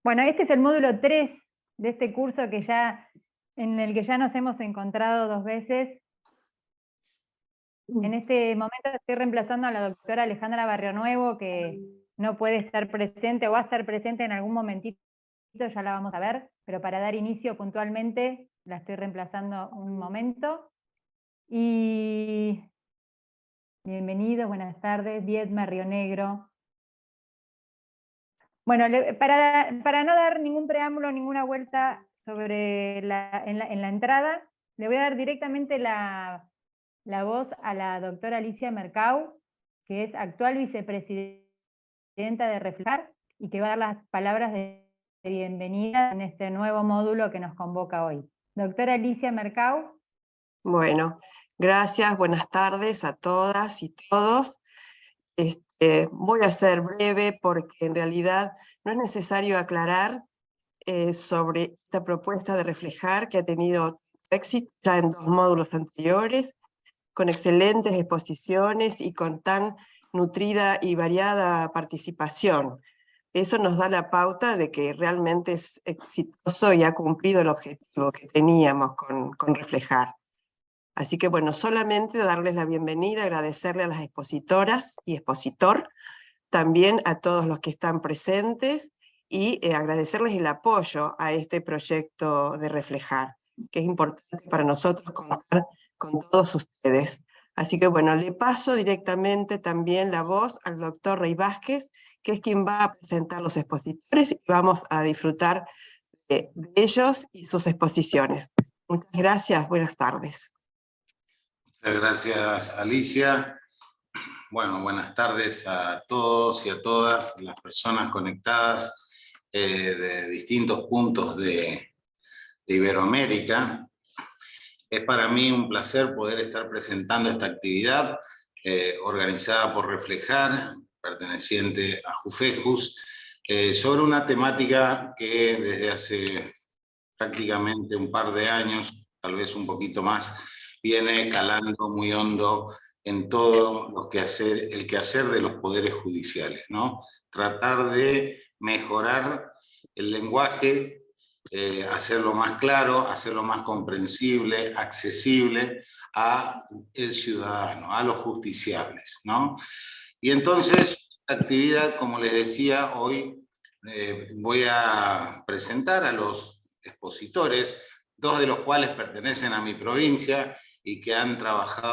Bueno, este es el módulo 3 de este curso en el que ya nos hemos encontrado 2 veces. En este momento estoy reemplazando a la doctora Alejandra Barrionuevo, que no puede estar presente o va a estar presente en algún momentito, ya la vamos a ver, pero para dar inicio puntualmente la estoy reemplazando un momento. Y bienvenidos, buenas tardes, Viedma Río Negro. Bueno, para no dar ningún preámbulo, ninguna vuelta sobre en la entrada, le voy a dar directamente la voz a la doctora Alicia Mercau, que es actual vicepresidenta de Reflejar, y que va a dar las palabras de bienvenida en este nuevo módulo que nos convoca hoy. Doctora Alicia Mercau. Bueno, gracias, buenas tardes a todas y todos. Voy a ser breve porque en realidad no es necesario aclarar sobre esta propuesta de Reflejar, que ha tenido éxito ya en 2 módulos anteriores, con excelentes exposiciones y con tan nutrida y variada participación. Eso nos da la pauta de que realmente es exitoso y ha cumplido el objetivo que teníamos con Reflejar. Así que bueno, solamente darles la bienvenida, agradecerle a las expositoras y expositor, también a todos los que están presentes y agradecerles el apoyo a este proyecto de Reflejar, que es importante para nosotros contar con todos ustedes. Así que bueno, le paso directamente también la voz al doctor Rey Vázquez, que es quien va a presentar los expositores y vamos a disfrutar de ellos y sus exposiciones. Muchas gracias, buenas tardes. Muchas gracias, Alicia. Bueno, buenas tardes a todos y a todas las personas conectadas de distintos puntos de Iberoamérica. Es para mí un placer poder estar presentando esta actividad organizada por Reflejar, perteneciente a JUFEJUS, sobre una temática que desde hace prácticamente un par de años, tal vez un poquito más, viene calando muy hondo en todo el quehacer de los poderes judiciales, ¿no? Tratar de mejorar el lenguaje, hacerlo más claro, hacerlo más comprensible, accesible a el ciudadano, a los justiciables, ¿no? Y entonces, esta actividad, como les decía, hoy voy a presentar a los expositores, 2 de los cuales pertenecen a mi provincia y que han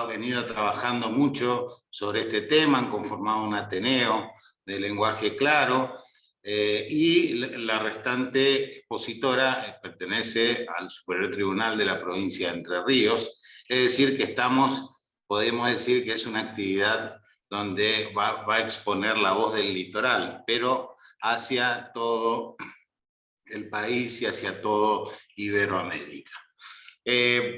venido trabajando mucho sobre este tema, han conformado un ateneo de lenguaje claro, y la restante expositora pertenece al Superior Tribunal de la provincia de Entre Ríos, es decir, que podemos decir que es una actividad donde va a exponer la voz del litoral, pero hacia todo el país y hacia todo Iberoamérica.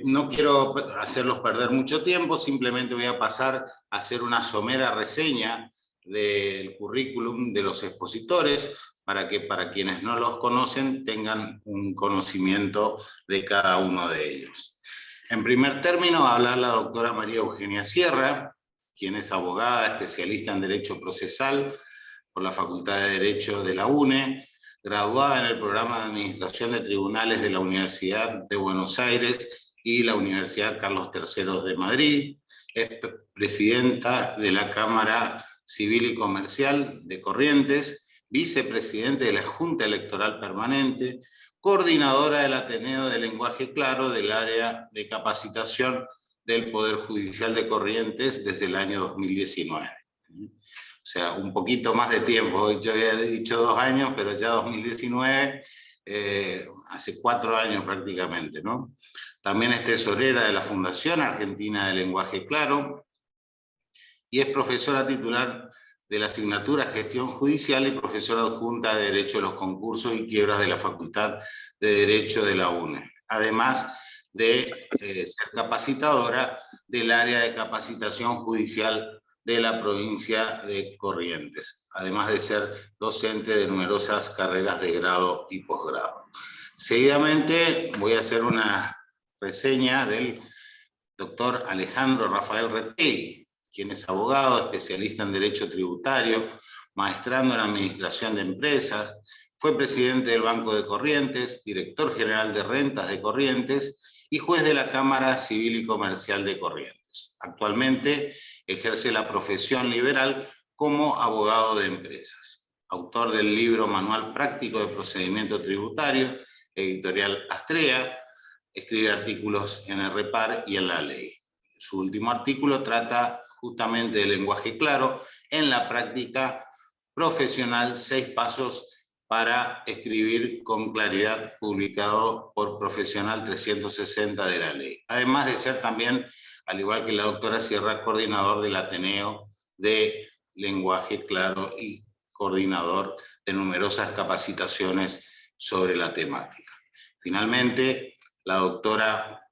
No quiero hacerlos perder mucho tiempo, simplemente voy a pasar a hacer una somera reseña del currículum de los expositores para que para quienes no los conocen tengan un conocimiento de cada uno de ellos. En primer término va a hablar la doctora María Eugenia Sierra, quien es abogada, especialista en Derecho Procesal por la Facultad de Derecho de la UNE, graduada en el programa de Administración de Tribunales de la Universidad de Buenos Aires y la Universidad Carlos III de Madrid, es presidenta de la Cámara Civil y Comercial de Corrientes, vicepresidente de la Junta Electoral Permanente, coordinadora del Ateneo de Lenguaje Claro del área de capacitación del Poder Judicial de Corrientes desde el año 2019. O sea, un poquito más de tiempo. Yo había dicho 2 años, pero ya 2019, hace 4 años prácticamente, ¿no? También es tesorera de la Fundación Argentina de Lenguaje Claro y es profesora titular de la asignatura Gestión Judicial y profesora adjunta de Derecho de los Concursos y Quiebras de la Facultad de Derecho de la UNE. Además de ser capacitadora del área de capacitación judicial de la provincia de Corrientes, además de ser docente de numerosas carreras de grado y posgrado. Seguidamente voy a hacer una reseña del doctor Alejandro Rafael Retegui, quien es abogado, especialista en Derecho Tributario, maestrando en Administración de Empresas, Fue presidente del Banco de Corrientes, director general de rentas de Corrientes y juez de la Cámara Civil y Comercial de Corrientes. Actualmente ejerce la profesión liberal como abogado de empresas. Autor del libro Manual Práctico de Procedimiento Tributario, editorial Astrea, escribe artículos en el Repar y en La Ley. Su último artículo trata justamente del lenguaje claro en la práctica profesional, 6 pasos para escribir con claridad, publicado por Profesional 360 de La Ley. Además de ser también, al igual que la doctora Sierra, coordinador del Ateneo de Lenguaje Claro y coordinador de numerosas capacitaciones sobre la temática. Finalmente, la doctora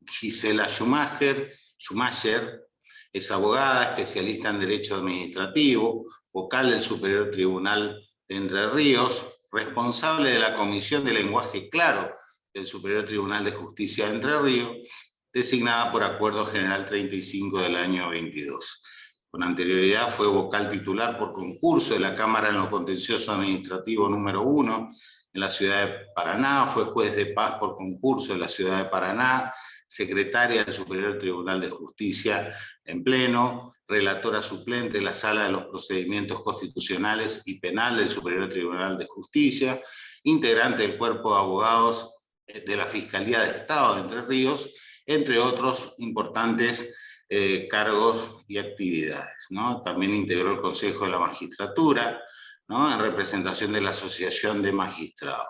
Gisela Schumacher es abogada, especialista en Derecho Administrativo, vocal del Superior Tribunal de Entre Ríos, responsable de la Comisión de Lenguaje Claro del Superior Tribunal de Justicia de Entre Ríos, designada por Acuerdo General 35 del año 22. Con anterioridad fue vocal titular por concurso de la Cámara en lo Contencioso Administrativo número 1 en la ciudad de Paraná, fue juez de paz por concurso en la ciudad de Paraná, secretaria del Superior Tribunal de Justicia en pleno, relatora suplente de la Sala de los Procedimientos Constitucionales y Penal del Superior Tribunal de Justicia, integrante del Cuerpo de Abogados de la Fiscalía de Estado de Entre Ríos, entre otros importantes cargos y actividades, ¿no? También integró el Consejo de la Magistratura, ¿no? En representación de la Asociación de Magistrados.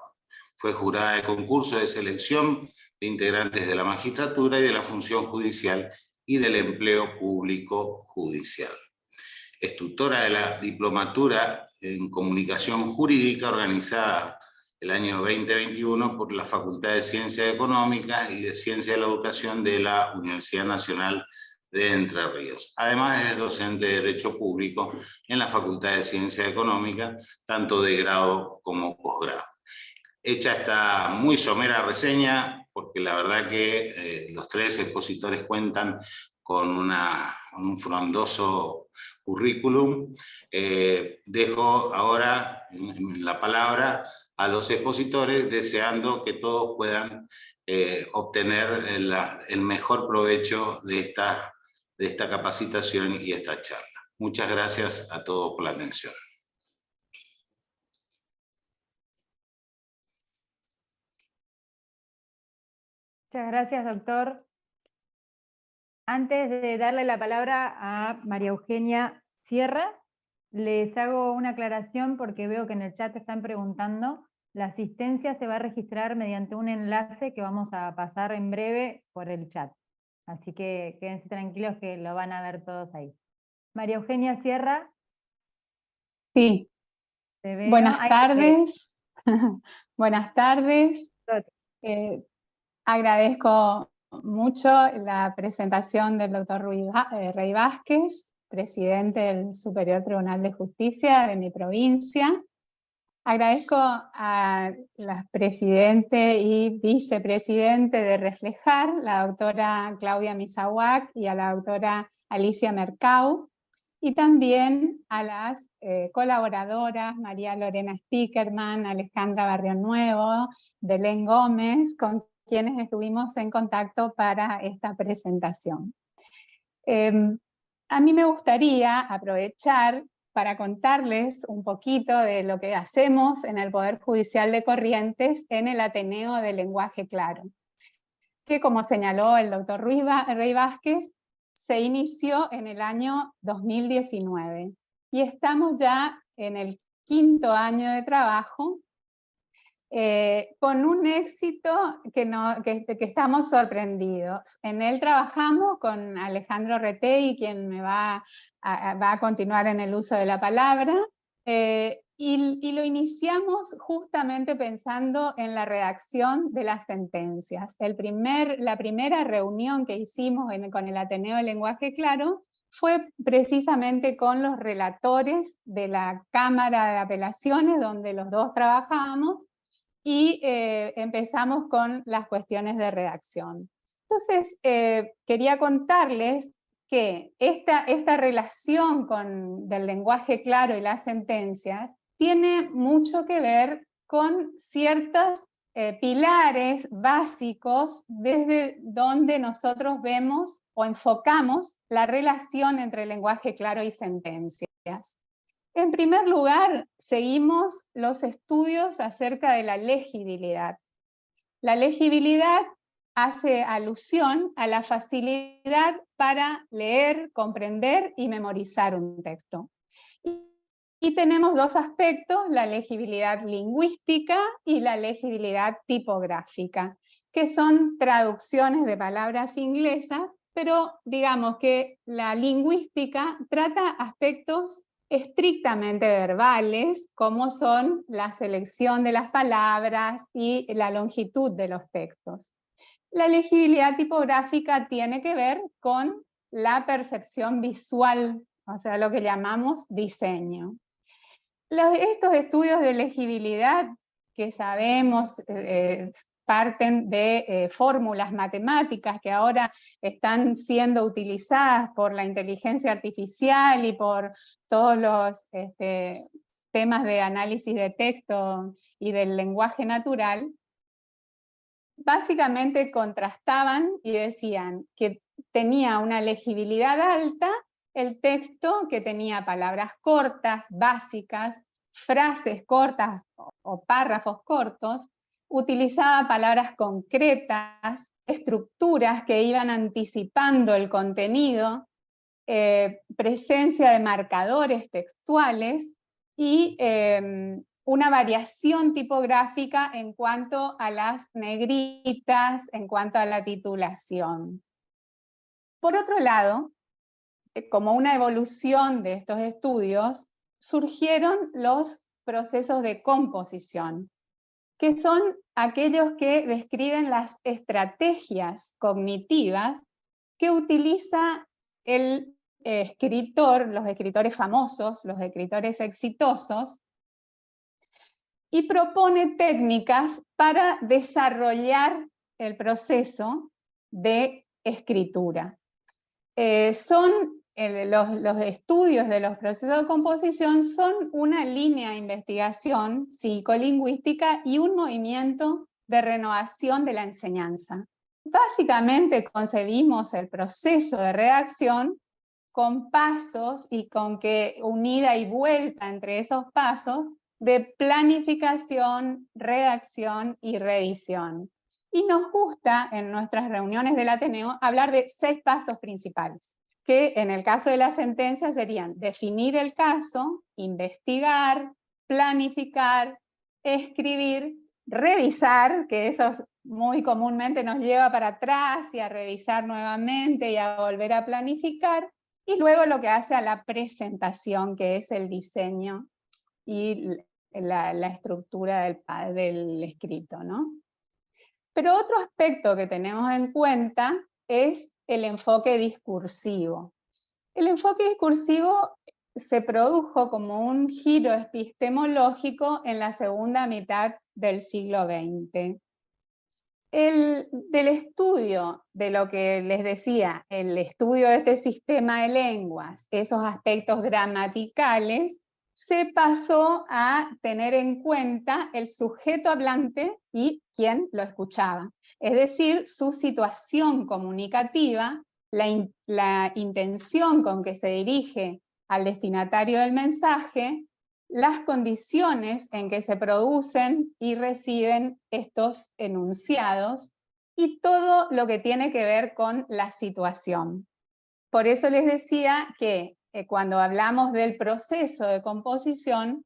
Fue jurada de concurso de selección de integrantes de la magistratura y de la función judicial y del empleo público judicial. Es tutora de la diplomatura en comunicación jurídica organizada el año 2021 por la Facultad de Ciencias Económicas y de Ciencia de la Educación de la Universidad Nacional de Entre Ríos. Además es docente de Derecho Público en la Facultad de Ciencias Económicas, tanto de grado como posgrado. Hecha esta muy somera reseña, porque la verdad que los 3 expositores cuentan con un frondoso currículum, dejo ahora la palabra a los expositores, deseando que todos puedan obtener el mejor provecho de esta capacitación y esta charla. Muchas gracias a todos por la atención. Muchas gracias, doctor. Antes de darle la palabra a María Eugenia Sierra, les hago una aclaración porque veo que en el chat están preguntando. La asistencia se va a registrar mediante un enlace que vamos a pasar en breve por el chat. Así que quédense tranquilos que lo van a ver todos ahí. María Eugenia Sierra. Sí. Te veo. Buenas tardes. Buenas tardes. Agradezco mucho la presentación del doctor Rey Vázquez, presidente del Superior Tribunal de Justicia de mi provincia. Agradezco a la presidente y vicepresidente de Reflejar, la doctora Claudia Misahuac y a la doctora Alicia Mercau, y también a las colaboradoras María Lorena Spickerman, Alejandra Barrio Nuevo, Belén Gómez, con quienes estuvimos en contacto para esta presentación. A mí me gustaría aprovechar para contarles un poquito de lo que hacemos en el Poder Judicial de Corrientes en el Ateneo de Lenguaje Claro, que como señaló el doctor Rey Vázquez, se inició en el año 2019 y estamos ya en el 5º año de trabajo, con un éxito que estamos sorprendidos. En él trabajamos con Alejandro Retegui, quien me va a continuar en el uso de la palabra, y lo iniciamos justamente pensando en la redacción de las sentencias. La primera reunión que hicimos con el Ateneo de Lenguaje Claro fue precisamente con los relatores de la Cámara de Apelaciones, donde los dos trabajábamos, y empezamos con las cuestiones de redacción. Entonces, quería contarles que esta relación del lenguaje claro y las sentencias tiene mucho que ver con ciertos pilares básicos desde donde nosotros vemos o enfocamos la relación entre lenguaje claro y sentencias. En primer lugar, seguimos los estudios acerca de la legibilidad. La legibilidad hace alusión a la facilidad para leer, comprender y memorizar un texto. Y tenemos dos aspectos, la legibilidad lingüística y la legibilidad tipográfica, que son traducciones de palabras inglesas, pero digamos que la lingüística trata aspectos estrictamente verbales, como son la selección de las palabras y la longitud de los textos. La legibilidad tipográfica tiene que ver con la percepción visual, o sea, lo que llamamos diseño. Estos estudios de legibilidad que sabemos parten de fórmulas matemáticas que ahora están siendo utilizadas por la inteligencia artificial y por todos los temas de análisis de texto y del lenguaje natural, básicamente contrastaban y decían que tenía una legibilidad alta el texto que tenía palabras cortas, básicas, frases cortas o párrafos cortos, utilizaba palabras concretas, estructuras que iban anticipando el contenido, presencia de marcadores textuales y una variación tipográfica en cuanto a las negritas, en cuanto a la titulación. Por otro lado, como una evolución de estos estudios, surgieron los procesos de composición, que son aquellos que describen las estrategias cognitivas que utiliza el escritor, los escritores famosos, los escritores exitosos, y propone técnicas para desarrollar el proceso de escritura. Los estudios de los procesos de composición son una línea de investigación psicolingüística y un movimiento de renovación de la enseñanza. Básicamente concebimos el proceso de redacción con pasos y con que unida y vuelta entre esos pasos de planificación, redacción y revisión. Y nos gusta en nuestras reuniones del Ateneo hablar de 6 pasos principales, que en el caso de la sentencia serían definir el caso, investigar, planificar, escribir, revisar, que eso muy comúnmente nos lleva para atrás y a revisar nuevamente y a volver a planificar, y luego lo que hace a la presentación, que es el diseño y la estructura del escrito, ¿no? Pero otro aspecto que tenemos en cuenta es el enfoque discursivo. El enfoque discursivo se produjo como un giro epistemológico en la segunda mitad del siglo XX. Del estudio de lo que les decía, el estudio de este sistema de lenguas, esos aspectos gramaticales, se pasó a tener en cuenta el sujeto hablante y quien lo escuchaba. Es decir, su situación comunicativa, la intención con que se dirige al destinatario del mensaje, las condiciones en que se producen y reciben estos enunciados y todo lo que tiene que ver con la situación. Por eso les decía que cuando hablamos del proceso de composición,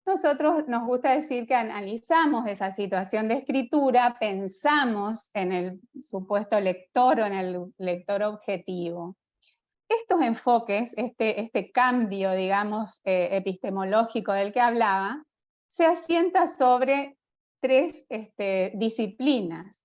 nosotros nos gusta decir que analizamos esa situación de escritura, pensamos en el supuesto lector o en el lector objetivo. Estos enfoques, este cambio, digamos, epistemológico del que hablaba, se asienta sobre 3 disciplinas.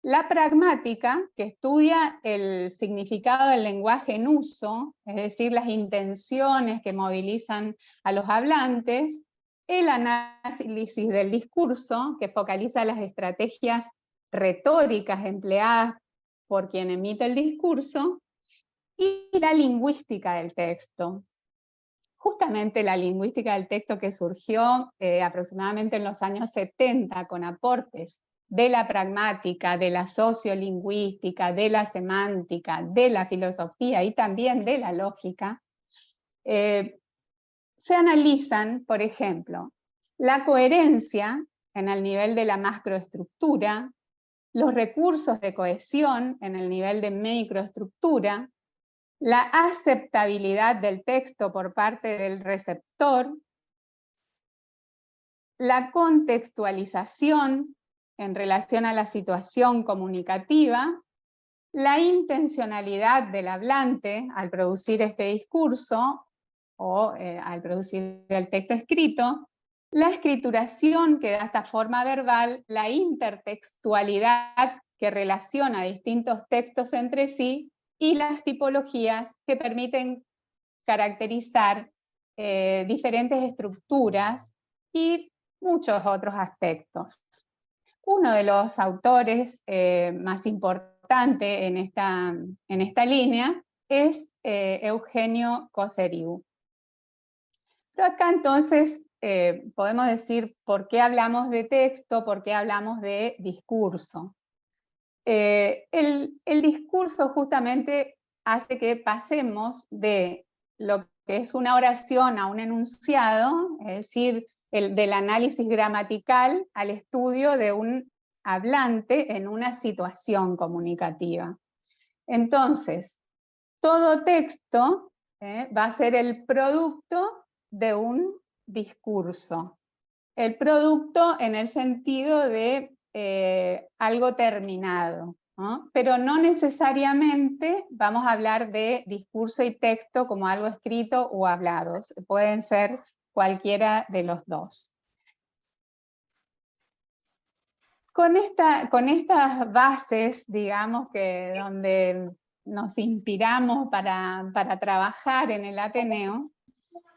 La pragmática, que estudia el significado del lenguaje en uso, es decir, las intenciones que movilizan a los hablantes. El análisis del discurso, que focaliza las estrategias retóricas empleadas por quien emite el discurso. Y la lingüística del texto. justamente la lingüística del texto que surgió aproximadamente en los años 70 con aportes de la pragmática, de la sociolingüística, de la semántica, de la filosofía y también de la lógica, se analizan, por ejemplo, la coherencia en el nivel de la macroestructura, los recursos de cohesión en el nivel de microestructura, la aceptabilidad del texto por parte del receptor, la contextualización en relación a la situación comunicativa, la intencionalidad del hablante al producir este discurso o al producir el texto escrito, la escrituración que da esta forma verbal, la intertextualidad que relaciona distintos textos entre sí y las tipologías que permiten caracterizar diferentes estructuras y muchos otros aspectos. Uno de los autores más importantes en esta línea es Eugenio Cosseriu. Pero acá entonces podemos decir por qué hablamos de texto, por qué hablamos de discurso. El discurso justamente hace que pasemos de lo que es una oración a un enunciado, es decir, del análisis gramatical al estudio de un hablante en una situación comunicativa. Entonces, todo texto va a ser el producto de un discurso. El producto en el sentido de algo terminado, ¿no? Pero no necesariamente vamos a hablar de discurso y texto como algo escrito o hablado. Pueden ser cualquiera de los dos. Con estas bases, digamos, que donde nos inspiramos para trabajar en el Ateneo,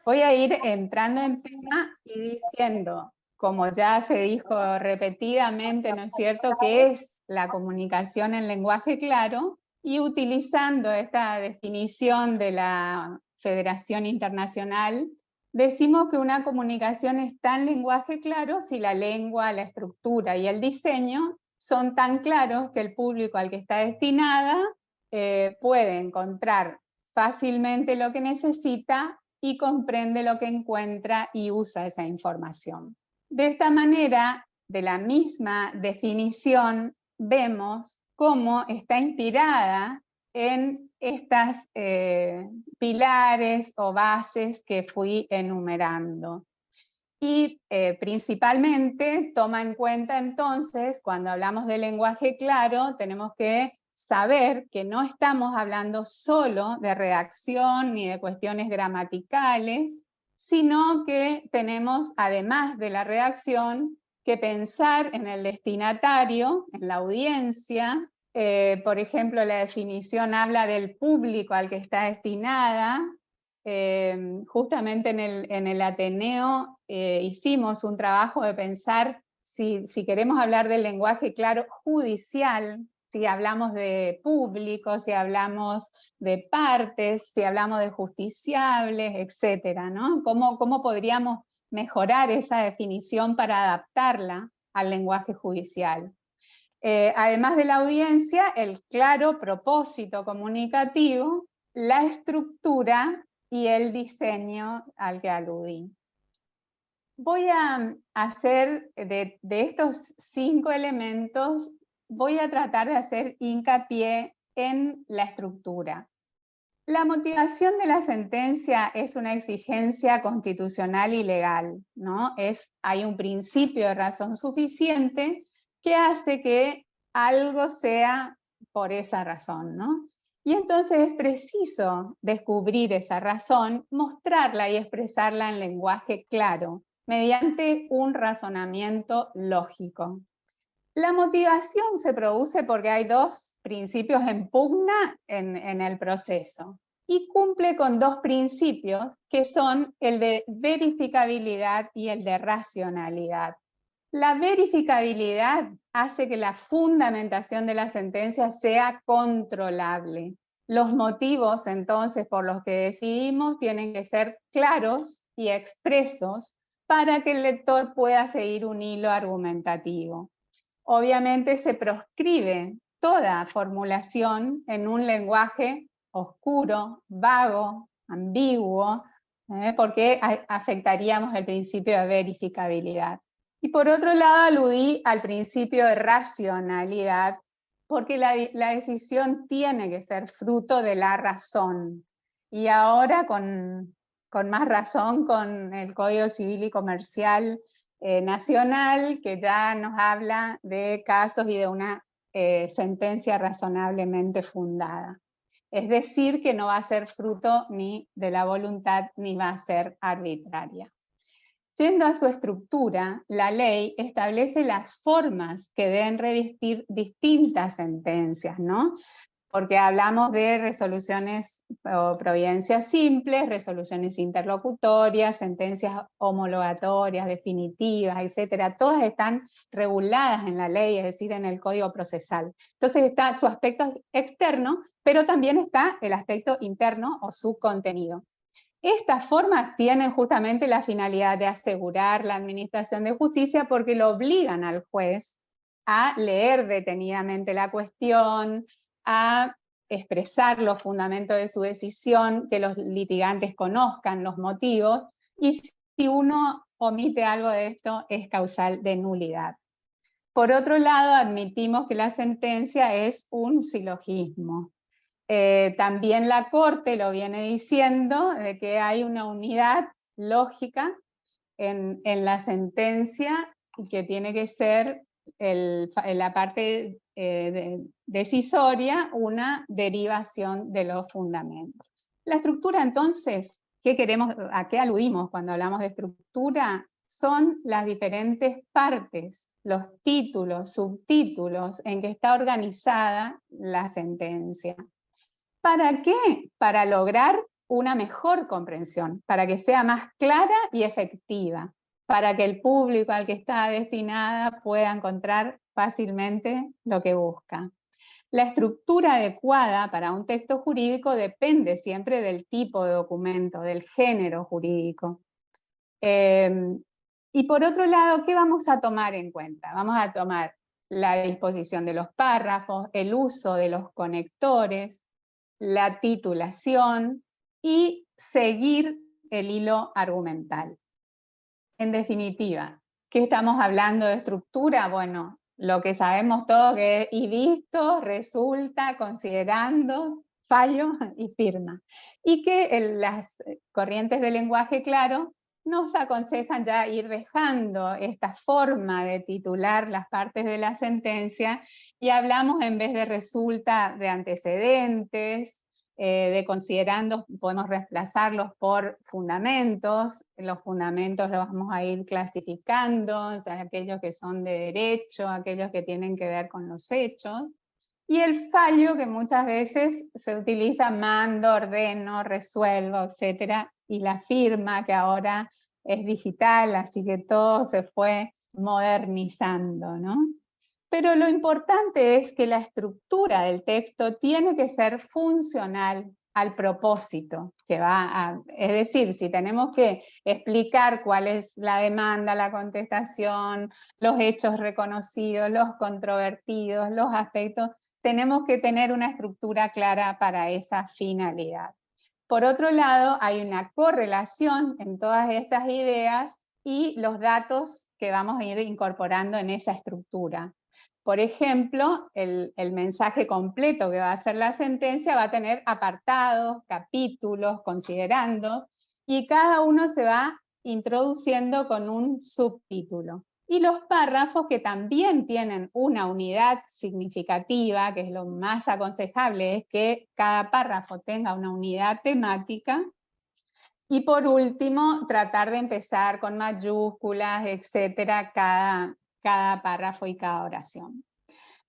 voy a ir entrando en tema y diciendo, como ya se dijo repetidamente, ¿no es cierto?, qué es la comunicación en lenguaje claro, y utilizando esta definición de la Federación Internacional, decimos que una comunicación está en lenguaje claro si la lengua, la estructura y el diseño son tan claros que el público al que está destinada puede encontrar fácilmente lo que necesita y comprende lo que encuentra y usa esa información. De esta manera, de la misma definición, vemos cómo está inspirada en estas pilares o bases que fui enumerando. Y principalmente toma en cuenta entonces, cuando hablamos de lenguaje claro, tenemos que saber que no estamos hablando solo de redacción ni de cuestiones gramaticales, sino que tenemos, además de la redacción, que pensar en el destinatario, en la audiencia. Por ejemplo, la definición habla del público al que está destinada. Justamente en el Ateneo hicimos un trabajo de pensar si queremos hablar del lenguaje claro judicial, si hablamos de público, si hablamos de partes, si hablamos de justiciables, etcétera, ¿no? ¿Cómo podríamos mejorar esa definición para adaptarla al lenguaje judicial? Además de la audiencia, el claro propósito comunicativo, la estructura y el diseño al que aludí. Voy a hacer de estos 5 elementos, voy a tratar de hacer hincapié en la estructura. La motivación de la sentencia es una exigencia constitucional y legal, ¿no? Hay un principio de razón suficiente que hace que algo sea por esa razón, ¿no? Y entonces es preciso descubrir esa razón, mostrarla y expresarla en lenguaje claro, mediante un razonamiento lógico. La motivación se produce porque hay 2 principios en pugna en el proceso y cumple con 2 principios que son el de verificabilidad y el de racionalidad. La verificabilidad hace que la fundamentación de la sentencia sea controlable Los motivos, entonces, por los que decidimos tienen que ser claros y expresos para que el lector pueda seguir un hilo argumentativo. Obviamente se proscribe toda formulación en un lenguaje oscuro, vago, ambiguo, porque afectaríamos el principio de verificabilidad. Y por otro lado, aludí al principio de racionalidad, porque la decisión tiene que ser fruto de la razón. Y ahora con más razón con el Código Civil y Comercial nacional, que ya nos habla de casos y de una sentencia razonablemente fundada. Es decir, que no va a ser fruto ni de la voluntad ni va a ser arbitraria. Yendo a su estructura, la ley establece las formas que deben revestir distintas sentencias, ¿no? Porque hablamos de resoluciones o providencias simples, resoluciones interlocutorias, sentencias homologatorias, definitivas, etcétera. Todas están reguladas en la ley, es decir, en el Código Procesal. Entonces está su aspecto externo, pero también está el aspecto interno o su contenido. Estas formas tienen justamente la finalidad de asegurar la administración de justicia porque lo obligan al juez a leer detenidamente la cuestión, a expresar los fundamentos de su decisión, que los litigantes conozcan los motivos, y si uno omite algo de esto es causal de nulidad. Por otro lado, admitimos que la sentencia es un silogismo. También la Corte lo viene diciendo, de que hay una unidad lógica en la sentencia y que tiene que ser en la parte decisoria una derivación de los fundamentos. La estructura entonces, ¿a qué aludimos cuando hablamos de estructura? Son las diferentes partes, los títulos, subtítulos en que está organizada la sentencia. ¿Para qué? Para lograr una mejor comprensión, para que sea más clara y efectiva, para que el público al que está destinada pueda encontrar fácilmente lo que busca. La estructura adecuada para un texto jurídico depende siempre del tipo de documento, del género jurídico. Y por otro lado, ¿qué vamos a tomar en cuenta? Vamos a tomar la disposición de los párrafos, el uso de los conectores, la titulación y seguir el hilo argumental. En definitiva, ¿qué estamos hablando de estructura? Bueno, lo que sabemos todos que es y visto, resulta, considerando, fallo y firma. Y que las corrientes del lenguaje claro nos aconsejan ya ir dejando esta forma de titular las partes de la sentencia y hablamos en vez de resulta de antecedentes, de considerando, podemos reemplazarlos por fundamentos. Los fundamentos los vamos a ir clasificando, o sea, aquellos que son de derecho, aquellos que tienen que ver con los hechos. Y el fallo, que muchas veces se utiliza mando, ordeno, resuelvo, etcétera, y la firma, que ahora es digital, así que todo se fue modernizando, ¿no? Pero lo importante es que la estructura del texto tiene que ser funcional al propósito que es decir, si tenemos que explicar cuál es la demanda, la contestación, los hechos reconocidos, los controvertidos, los aspectos, tenemos que tener una estructura clara para esa finalidad. Por otro lado, hay una correlación en todas estas ideas y los datos que vamos a ir incorporando en esa estructura. Por ejemplo, el mensaje completo que va a hacer la sentencia va a tener apartados, capítulos, considerando, y cada uno se va introduciendo con un subtítulo. Y los párrafos, que también tienen una unidad significativa, que es lo más aconsejable, es que cada párrafo tenga una unidad temática. Y por último, tratar de empezar con mayúsculas, etcétera, cada párrafo y cada oración.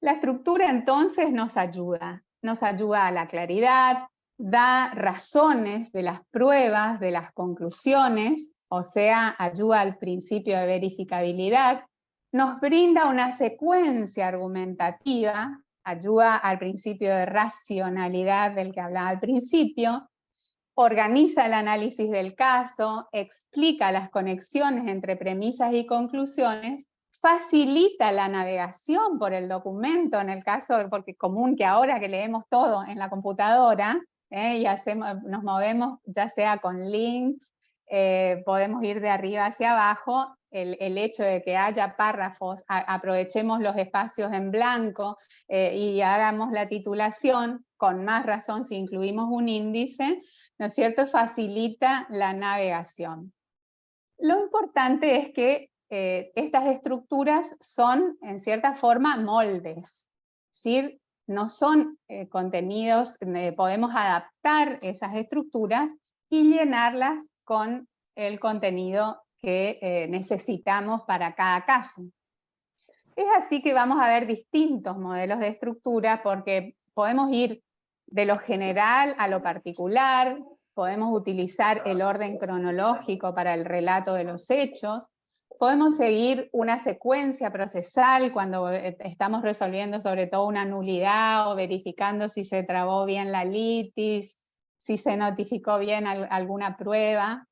La estructura entonces nos ayuda a la claridad, da razones de las pruebas, de las conclusiones, o sea, ayuda al principio de verificabilidad, nos brinda una secuencia argumentativa, ayuda al principio de racionalidad del que hablaba al principio, organiza el análisis del caso, explica las conexiones entre premisas y conclusiones, facilita la navegación por el documento, en el caso, porque es común que ahora que leemos todo en la computadora, y nos movemos ya sea con links, podemos ir de arriba hacia abajo, el hecho de que haya párrafos, aprovechemos los espacios en blanco y hagamos la titulación, con más razón si incluimos un índice, ¿no es cierto?, facilita la navegación. Lo importante es que estas estructuras son, en cierta forma, moldes, es decir, no son contenidos, podemos adaptar esas estructuras y llenarlas con el contenido que necesitamos para cada caso. Es así que vamos a ver distintos modelos de estructura porque podemos ir de lo general a lo particular, podemos utilizar el orden cronológico para el relato de los hechos, podemos seguir una secuencia procesal cuando estamos resolviendo sobre todo una nulidad o verificando si se trabó bien la litis, si se notificó bien alguna prueba.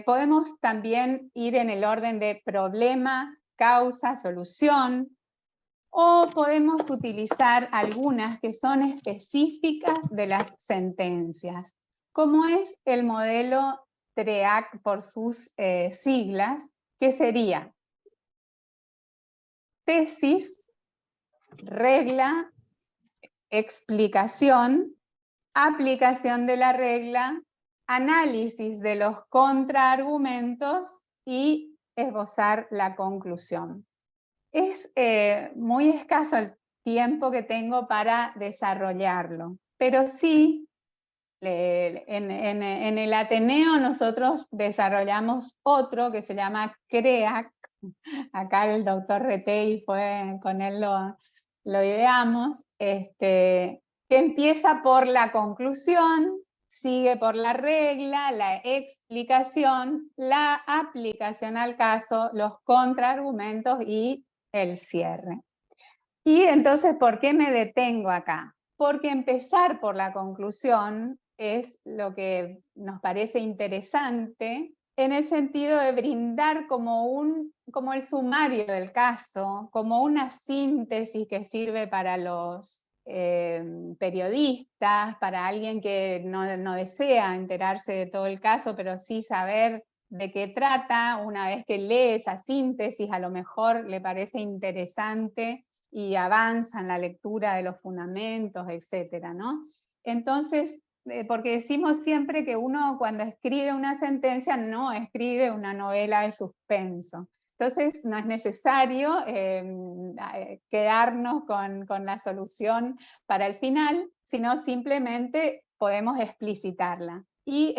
Podemos también ir en el orden de problema, causa, solución, o podemos utilizar algunas que son específicas de las sentencias, como es el modelo TREAC por sus siglas, que sería tesis, regla, explicación, aplicación de la regla, análisis de los contraargumentos y esbozar la conclusión. Es muy escaso el tiempo que tengo para desarrollarlo, pero sí, en el Ateneo nosotros desarrollamos otro que se llama CREAC, acá el doctor Retey fue, con él lo ideamos, que empieza por la conclusión, sigue por la regla, la explicación, la aplicación al caso, los contraargumentos y el cierre. Y entonces, ¿por qué me detengo acá? Porque empezar por la conclusión es lo que nos parece interesante en el sentido de brindar como el sumario del caso, como una síntesis que sirve para los periodistas, para alguien que no desea enterarse de todo el caso, pero sí saber de qué trata. Una vez que lee esa síntesis, a lo mejor le parece interesante y avanza en la lectura de los fundamentos, etcétera, ¿no? Entonces, porque decimos siempre que uno cuando escribe una sentencia no escribe una novela de suspenso. Entonces no es necesario quedarnos con la solución para el final, sino simplemente podemos explicitarla. Y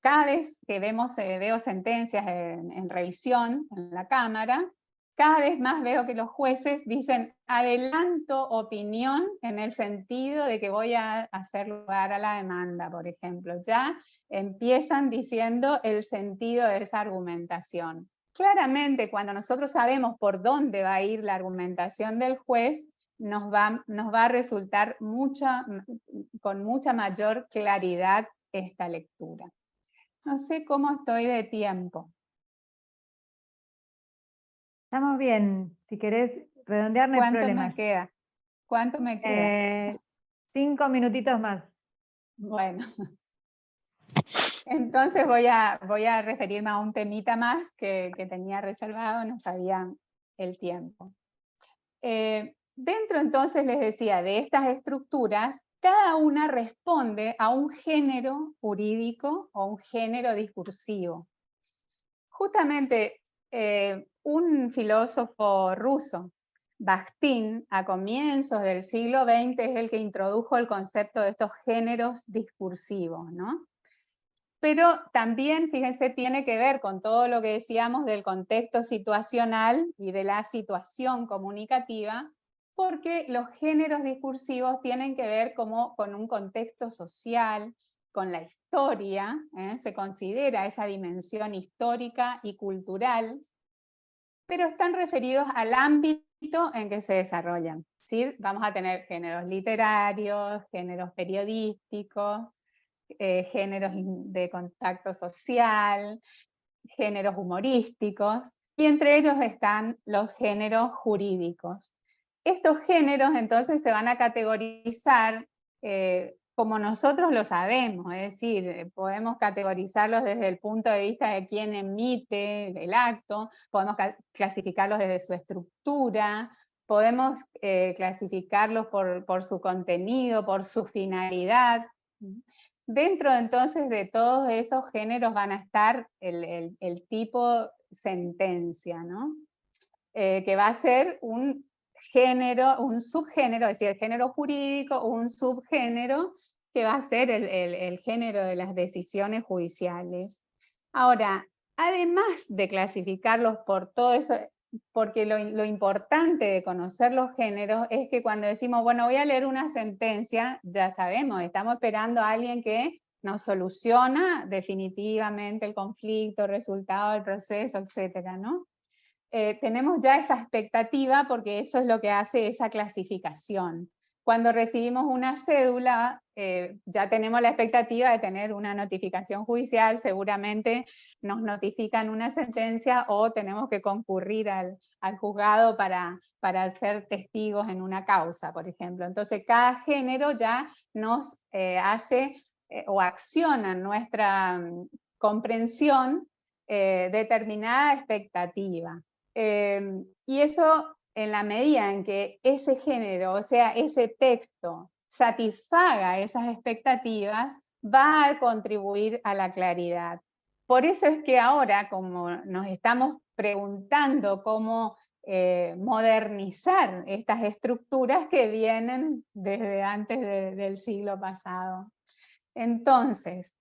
cada vez que veo sentencias en revisión en la Cámara, cada vez más veo que los jueces dicen adelanto opinión en el sentido de que voy a hacer lugar a la demanda, por ejemplo. Ya empiezan diciendo el sentido de esa argumentación. Claramente, cuando nosotros sabemos por dónde va a ir la argumentación del juez, nos va a resultar con mucha mayor claridad esta lectura. No sé cómo estoy de tiempo. Estamos bien. Si querés redondear, no hay problema. ¿Cuánto me queda? 5 minutitos más. Bueno. Entonces voy a referirme a un temita más que tenía reservado, no sabía el tiempo. Dentro entonces les decía, de estas estructuras, cada una responde a un género jurídico o un género discursivo. Justamente un filósofo ruso, Bakhtin, a comienzos del siglo XX es el que introdujo el concepto de estos géneros discursivos, ¿no? Pero también, fíjense, tiene que ver con todo lo que decíamos del contexto situacional y de la situación comunicativa, porque los géneros discursivos tienen que ver como con un contexto social, con la historia, se considera esa dimensión histórica y cultural, pero están referidos al ámbito en que se desarrollan. ¿sí? Vamos a tener géneros literarios, géneros periodísticos, géneros de contacto social, géneros humorísticos, y entre ellos están los géneros jurídicos. Estos géneros entonces se van a categorizar como nosotros lo sabemos, es decir, podemos categorizarlos desde el punto de vista de quién emite el acto, podemos clasificarlos desde su estructura, podemos clasificarlos por su contenido, por su finalidad. Dentro entonces de todos esos géneros van a estar el tipo sentencia, ¿no? Que va a ser un género, un subgénero, es decir, el género jurídico, un subgénero que va a ser el género de las decisiones judiciales. Ahora, además de clasificarlos por todo eso, porque lo importante de conocer los géneros es que cuando decimos, bueno, voy a leer una sentencia, ya sabemos, estamos esperando a alguien que nos soluciona definitivamente el conflicto, el resultado del proceso, etcétera, ¿no? Tenemos ya esa expectativa porque eso es lo que hace esa clasificación. Cuando recibimos una cédula, ya tenemos la expectativa de tener una notificación judicial, seguramente nos notifican una sentencia o tenemos que concurrir al juzgado para ser testigos en una causa, por ejemplo. Entonces cada género ya nos hace o acciona en nuestra comprensión determinada expectativa. Y eso, en la medida en que ese género, o sea, ese texto, satisfaga esas expectativas, va a contribuir a la claridad. Por eso es que ahora, como nos estamos preguntando cómo modernizar estas estructuras que vienen desde antes del siglo pasado. Entonces,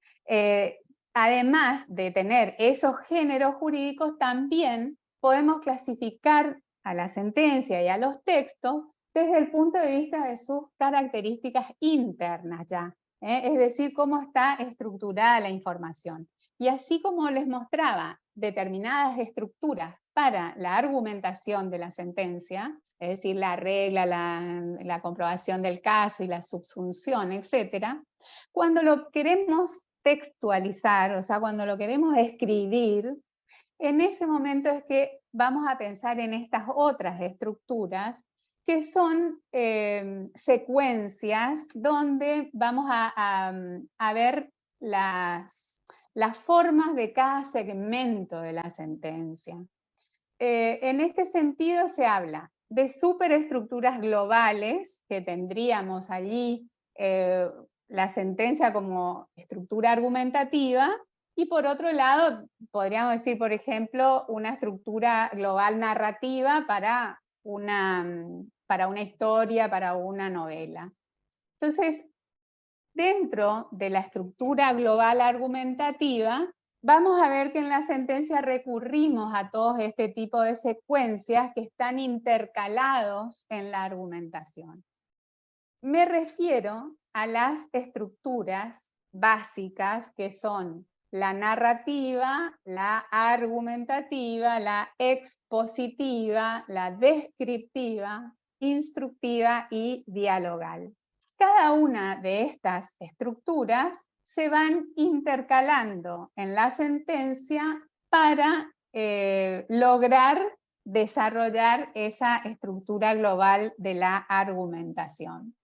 además de tener esos géneros jurídicos, también podemos clasificar a la sentencia y a los textos desde el punto de vista de sus características internas ya, es decir, cómo está estructurada la información. Y así como les mostraba determinadas estructuras para la argumentación de la sentencia, es decir, la regla, la comprobación del caso y la subsunción, etc., cuando lo queremos textualizar, o sea, cuando lo queremos escribir, en ese momento es que vamos a pensar en estas otras estructuras que son secuencias donde vamos a ver las formas de cada segmento de la sentencia. En este sentido se habla de superestructuras globales que tendríamos allí la sentencia como estructura argumentativa, y por otro lado, podríamos decir, por ejemplo, una estructura global narrativa para una historia, para una novela. Entonces, dentro de la estructura global argumentativa, vamos a ver que en la sentencia recurrimos a todo este tipo de secuencias que están intercalados en la argumentación. Me refiero a las estructuras básicas que son la narrativa, la argumentativa, la expositiva, la descriptiva, instructiva y dialogal. Cada una de estas estructuras se van intercalando en la sentencia para lograr desarrollar esa estructura global de la argumentación.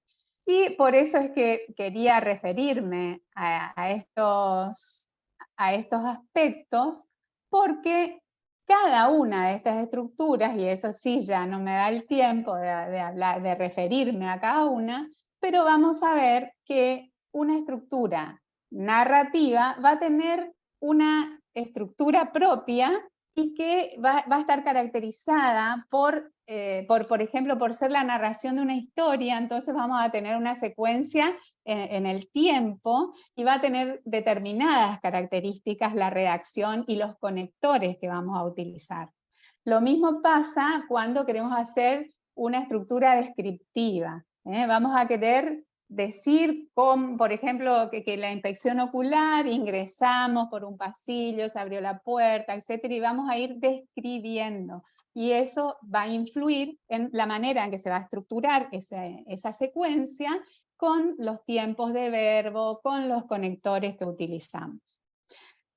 Y por eso es que quería referirme a estos aspectos, porque cada una de estas estructuras, y eso sí ya no me da el tiempo de referirme a cada una, pero vamos a ver que una estructura narrativa va a tener una estructura propia y que va a estar caracterizada por ejemplo, por ser la narración de una historia. Entonces vamos a tener una secuencia en el tiempo y va a tener determinadas características la redacción y los conectores que vamos a utilizar. Lo mismo pasa cuando queremos hacer una estructura descriptiva. Vamos a querer decir, por ejemplo, que la inspección ocular, ingresamos por un pasillo, se abrió la puerta, etcétera, y vamos a ir describiendo. Y eso va a influir en la manera en que se va a estructurar esa secuencia con los tiempos de verbo, con los conectores que utilizamos.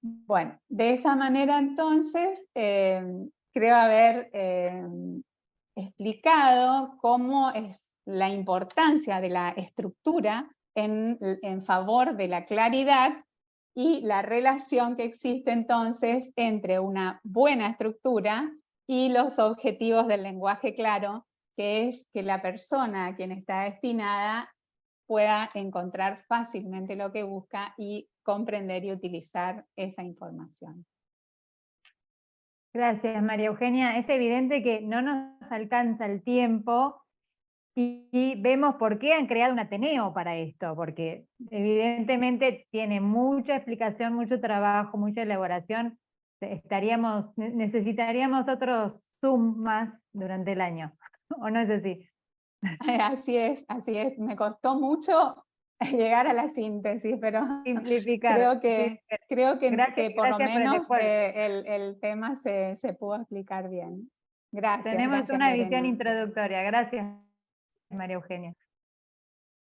Bueno, de esa manera entonces, creo haber explicado cómo es la importancia de la estructura en favor de la claridad y la relación que existe entonces entre una buena estructura y los objetivos del lenguaje claro, que es que la persona a quien está destinada pueda encontrar fácilmente lo que busca y comprender y utilizar esa información. Gracias, María Eugenia. Es evidente que no nos alcanza el tiempo y vemos por qué han creado un Ateneo para esto, porque evidentemente tiene mucha explicación, mucho trabajo, mucha elaboración. Necesitaríamos otros Zoom más durante el año, ¿o no es así? Así es, así es. Me costó mucho llegar a la síntesis, pero Simplificar. creo que por lo gracias por el menos esfuerzo. el tema se pudo explicar bien. Gracias. Tenemos gracias, una Lorena. visión introductoria. Gracias, María Eugenia.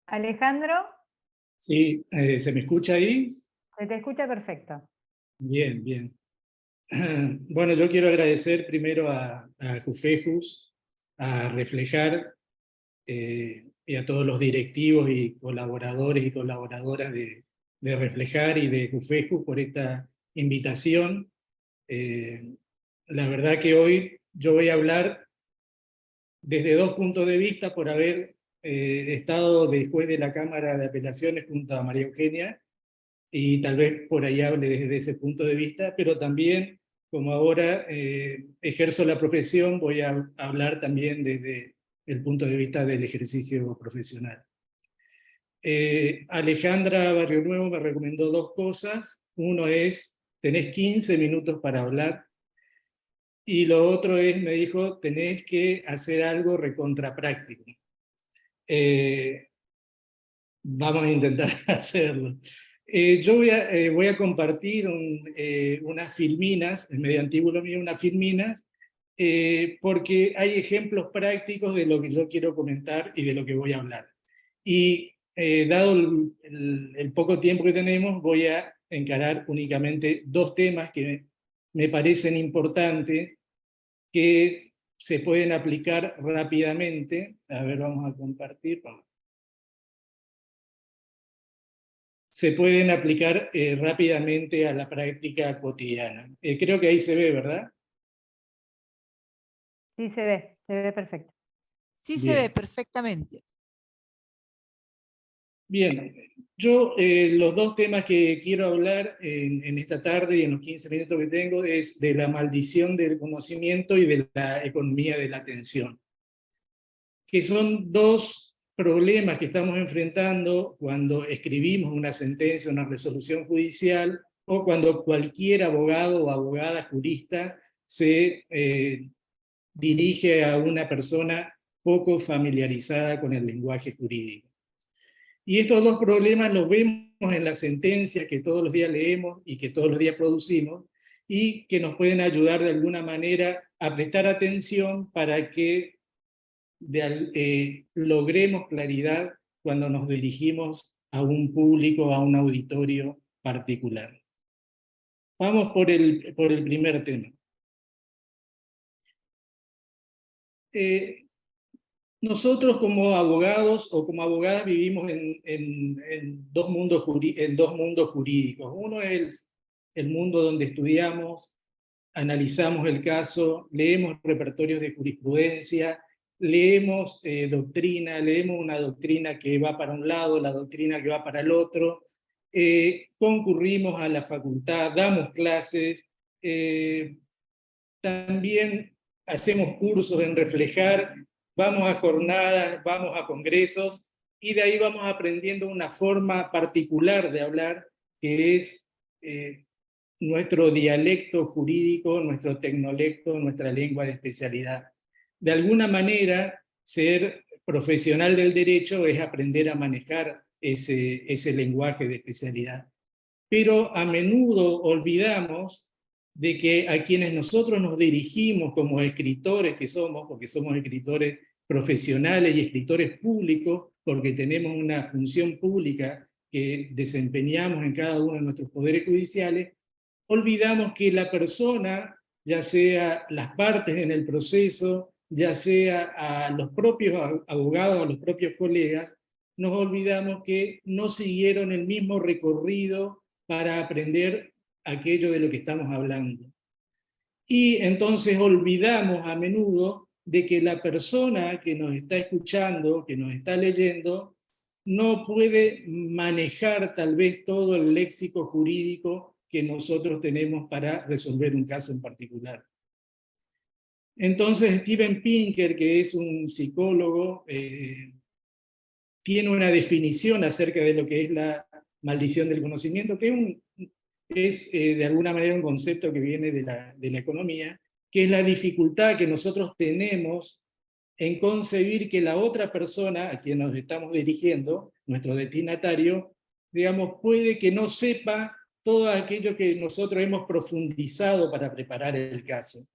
Alejandro, Sí, ¿se me escucha ahí? se te escucha perfecto. Bien, bien. Bueno, yo quiero agradecer primero a Jufejus, a Reflejar y a todos los directivos y colaboradores y colaboradoras de Reflejar y de Jufejus por esta invitación. La verdad que hoy yo voy a hablar desde dos puntos de vista por haber estado después de la Cámara de Apelaciones junto a María Eugenia, y tal vez por ahí hable desde ese punto de vista, pero también, como ahora ejerzo la profesión, voy a hablar también desde el punto de vista del ejercicio profesional. Alejandra Barrio Nuevo me recomendó dos cosas. Uno es, tenés 15 minutos para hablar, y lo otro es, me dijo, tenés que hacer algo recontrapráctico. Vamos a intentar hacerlo. Yo voy a compartir unas filminas, es medio antiguo lo mío, unas filminas, porque hay ejemplos prácticos de lo que yo quiero comentar y de lo que voy a hablar. Y dado el poco tiempo que tenemos, voy a encarar únicamente dos temas que me parecen importantes, que se pueden aplicar rápidamente. A ver, vamos a compartir. Se pueden aplicar rápidamente a la práctica cotidiana. Creo que ahí se ve, ¿verdad? Sí, se ve perfecto. Sí, Bien. se ve perfectamente. Bien, yo los dos temas que quiero hablar en esta tarde y en los 15 minutos que tengo es de la maldición del conocimiento y de la economía de la atención, que son dos problemas que estamos enfrentando cuando escribimos una sentencia, una resolución judicial, o cuando cualquier abogado o abogada jurista se dirige a una persona poco familiarizada con el lenguaje jurídico. Y estos dos problemas los vemos en las sentencias que todos los días leemos y que todos los días producimos, y que nos pueden ayudar de alguna manera a prestar atención para que logremos claridad cuando nos dirigimos a un público, a un auditorio particular. Vamos por el primer tema. Nosotros como abogados o como abogadas vivimos en dos mundos jurídicos. Uno es el mundo donde estudiamos, analizamos el caso, leemos repertorios de jurisprudencia, leemos doctrina, leemos una doctrina que va para un lado, la doctrina que va para el otro, concurrimos a la facultad, damos clases, también hacemos cursos en Reflejar, vamos a jornadas, vamos a congresos, y de ahí vamos aprendiendo una forma particular de hablar, que es nuestro dialecto jurídico, nuestro tecnolecto, nuestra lengua de especialidad. De alguna manera, ser profesional del derecho es aprender a manejar ese lenguaje de especialidad. Pero a menudo olvidamos de que a quienes nosotros nos dirigimos como escritores que somos, porque somos escritores profesionales y escritores públicos, porque tenemos una función pública que desempeñamos en cada uno de nuestros poderes judiciales, olvidamos que la persona, ya sea las partes en el proceso, ya sea a los propios abogados, a los propios colegas, nos olvidamos que no siguieron el mismo recorrido para aprender aquello de lo que estamos hablando. Y entonces olvidamos a menudo de que la persona que nos está escuchando, que nos está leyendo, no puede manejar tal vez todo el léxico jurídico que nosotros tenemos para resolver un caso en particular. Entonces Steven Pinker, que es un psicólogo, tiene una definición acerca de lo que es la maldición del conocimiento, que es de alguna manera un concepto que viene de la economía, que es la dificultad que nosotros tenemos en concebir que la otra persona a quien nos estamos dirigiendo, nuestro destinatario, digamos, puede que no sepa todo aquello que nosotros hemos profundizado para preparar el caso.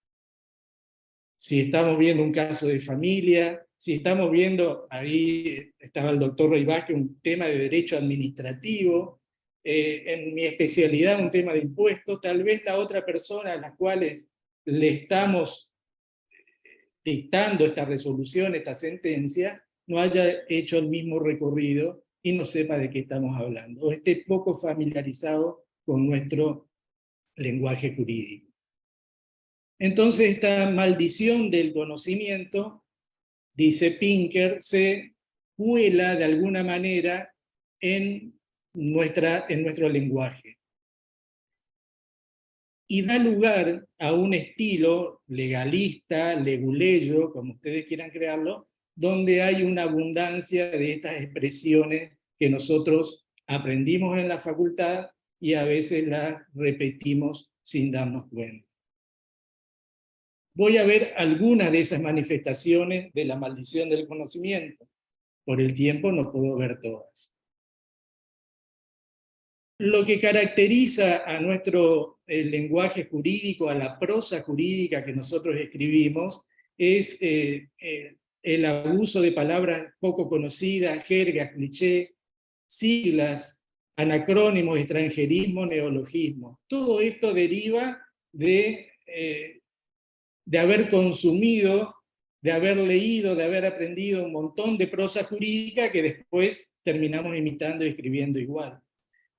Si estamos viendo un caso de familia, si estamos viendo, ahí estaba el doctor Roy Vázquez, un tema de derecho administrativo, en mi especialidad un tema de impuestos, tal vez la otra persona a las cuales le estamos dictando esta resolución, esta sentencia, no haya hecho el mismo recorrido y no sepa de qué estamos hablando, o esté poco familiarizado con nuestro lenguaje jurídico. Entonces esta maldición del conocimiento, dice Pinker, se cuela de alguna manera en nuestro lenguaje. Y da lugar a un estilo legalista, leguleyo, como ustedes quieran crearlo, donde hay una abundancia de estas expresiones que nosotros aprendimos en la facultad y a veces las repetimos sin darnos cuenta. Voy a ver algunas de esas manifestaciones de la maldición del conocimiento. Por el tiempo no puedo ver todas. Lo que caracteriza a nuestro lenguaje jurídico, a la prosa jurídica que nosotros escribimos, es el abuso de palabras poco conocidas, jergas, cliché, siglas, anacrónimos, extranjerismo, neologismo. Todo esto deriva de haber consumido, de haber leído, de haber aprendido un montón de prosa jurídica que después terminamos imitando y escribiendo igual.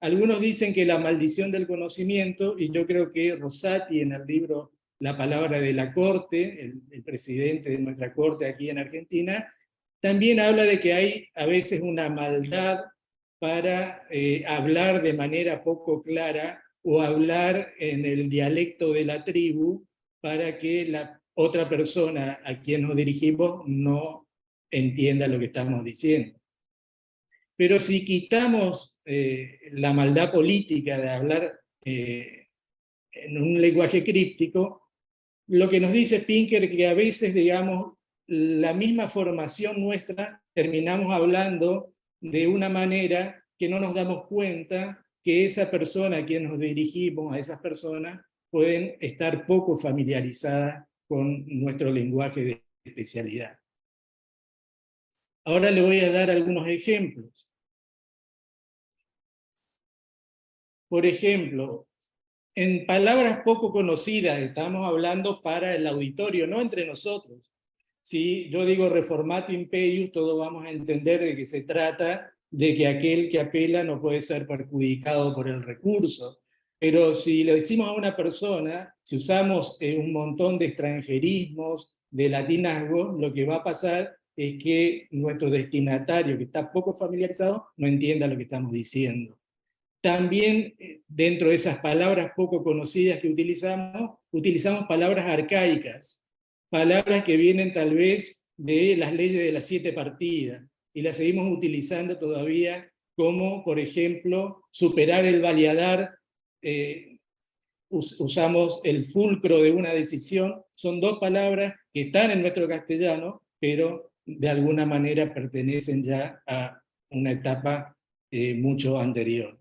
Algunos dicen que la maldición del conocimiento, y yo creo que Rosati en el libro La palabra de la Corte, el presidente de nuestra Corte aquí en Argentina, también habla de que hay a veces una maldad para hablar de manera poco clara o hablar en el dialecto de la tribu para que la otra persona a quien nos dirigimos no entienda lo que estamos diciendo. Pero si quitamos la maldad política de hablar en un lenguaje críptico, lo que nos dice Pinker es que a veces, digamos, la misma formación nuestra, terminamos hablando de una manera que no nos damos cuenta que esa persona a quien nos dirigimos, a esas personas, pueden estar poco familiarizadas con nuestro lenguaje de especialidad. Ahora le voy a dar algunos ejemplos. Por ejemplo, en palabras poco conocidas, estamos hablando para el auditorio, no entre nosotros. Si yo digo reformato imperius, todos vamos a entender de que se trata de que aquel que apela no puede ser perjudicado por el recurso. Pero si le decimos a una persona, si usamos un montón de extranjerismos, de latinazgos, lo que va a pasar es que nuestro destinatario, que está poco familiarizado, no entienda lo que estamos diciendo. También dentro de esas palabras poco conocidas que utilizamos palabras arcaicas, palabras que vienen tal vez de las leyes de las 7 partidas, y las seguimos utilizando todavía como, por ejemplo, superar el baliadar, usamos el fulcro de una decisión, son 2 palabras que están en nuestro castellano, pero de alguna manera pertenecen ya a una etapa mucho anterior.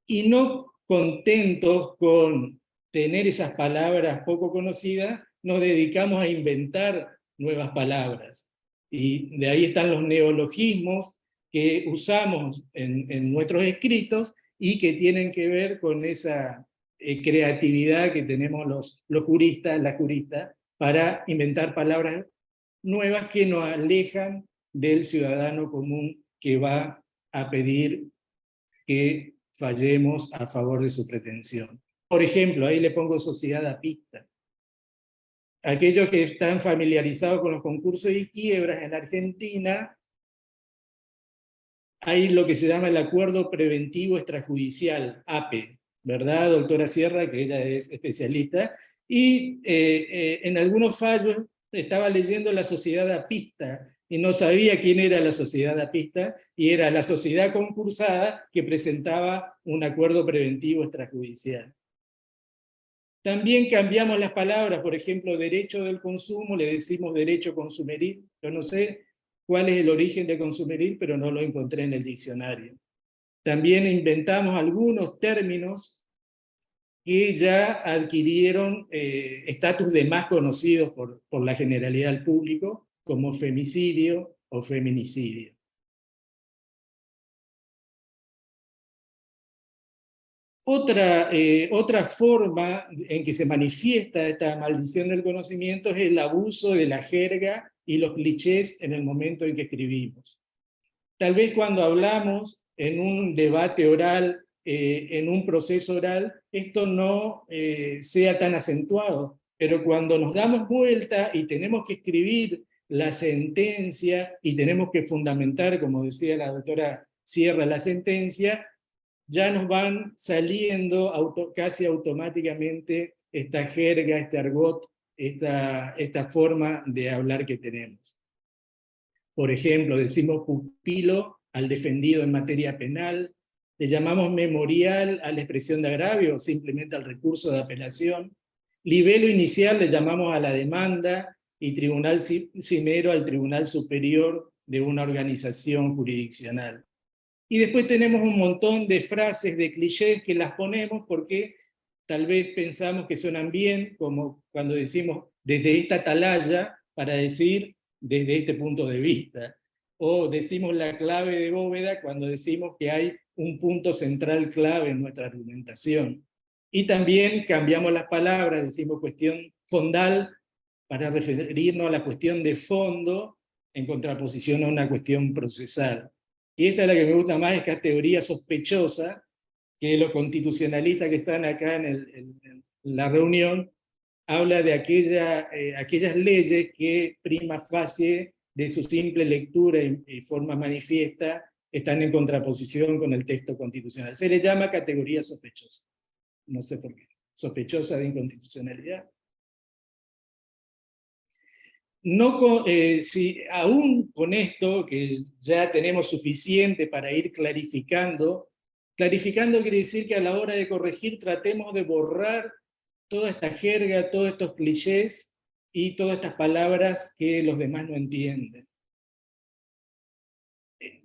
Y no contentos con tener esas palabras poco conocidas, nos dedicamos a inventar nuevas palabras. Y de ahí están los neologismos que usamos en nuestros escritos y que tienen que ver con esa creatividad que tenemos los juristas, las juristas, para inventar palabras nuevas que nos alejan del ciudadano común que va a pedir que fallemos a favor de su pretensión. Por ejemplo, ahí le pongo sociedad apista. Aquellos que están familiarizados con los concursos y quiebras en Argentina, hay lo que se llama el acuerdo preventivo extrajudicial, APE, ¿verdad, doctora Sierra? Que ella es especialista. Y en algunos fallos estaba leyendo la sociedad apista, y no sabía quién era la sociedad apista, y era la sociedad concursada que presentaba un acuerdo preventivo extrajudicial. También cambiamos las palabras, por ejemplo, derecho del consumo, le decimos derecho consumeril. Yo no sé cuál es el origen de consumeril, pero no lo encontré en el diccionario. También inventamos algunos términos que ya adquirieron estatus de más conocidos por la generalidad del público, como femicidio o feminicidio. Otra forma en que se manifiesta esta maldición del conocimiento es el abuso de la jerga y los clichés en el momento en que escribimos. Tal vez cuando hablamos en un debate oral, en un proceso oral, esto no sea tan acentuado, pero cuando nos damos vuelta y tenemos que escribir la sentencia y tenemos que fundamentar, como decía la doctora Sierra, la sentencia, ya nos van saliendo casi automáticamente esta jerga, este argot, esta forma de hablar que tenemos. Por ejemplo, decimos pupilo al defendido en materia penal, le llamamos memorial a la expresión de agravio o simplemente al recurso de apelación, libelo inicial le llamamos a la demanda y tribunal cimero al tribunal superior de una organización jurisdiccional. Y después tenemos un montón de frases, de clichés que las ponemos porque tal vez pensamos que suenan bien, como cuando decimos desde esta atalaya, para decir desde este punto de vista. O decimos la clave de bóveda cuando decimos que hay un punto central clave en nuestra argumentación. Y también cambiamos las palabras, decimos cuestión fondal para referirnos a la cuestión de fondo en contraposición a una cuestión procesal. Y esta es la que me gusta más, es que es teoría sospechosa, que los constitucionalistas que están acá en la reunión, habla de aquellas leyes que prima facie de su simple lectura y forma manifiesta están en contraposición con el texto constitucional. Se le llama categoría sospechosa. No sé por qué. Sospechosa de inconstitucionalidad. No, si aún con esto, que ya tenemos suficiente para ir clarificando quiere decir que a la hora de corregir tratemos de borrar toda esta jerga, todos estos clichés y todas estas palabras que los demás no entienden.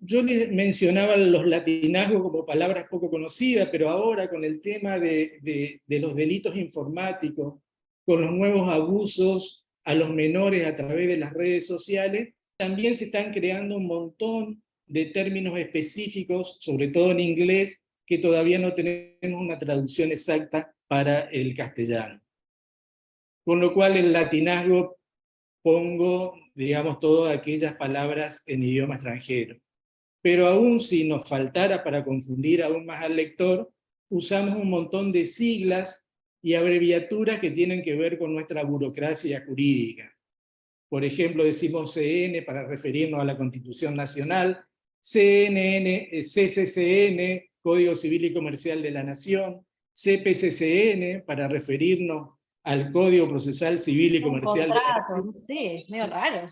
Yo les mencionaba los latinazgos como palabras poco conocidas, pero ahora con el tema de los delitos informáticos, con los nuevos abusos a los menores a través de las redes sociales, también se están creando un montón de términos específicos, sobre todo en inglés, que todavía no tenemos una traducción exacta para el castellano. Con lo cual en latinazgo pongo, digamos, todas aquellas palabras en idioma extranjero. Pero aún si nos faltara para confundir aún más al lector, usamos un montón de siglas y abreviaturas que tienen que ver con nuestra burocracia jurídica. Por ejemplo, decimos CN para referirnos a la Constitución Nacional, CNN, CCCN, Código Civil y Comercial de la Nación, CPCCN para referirnos al Código Procesal Civil y Comercial de la Nación. Sí, es medio raro.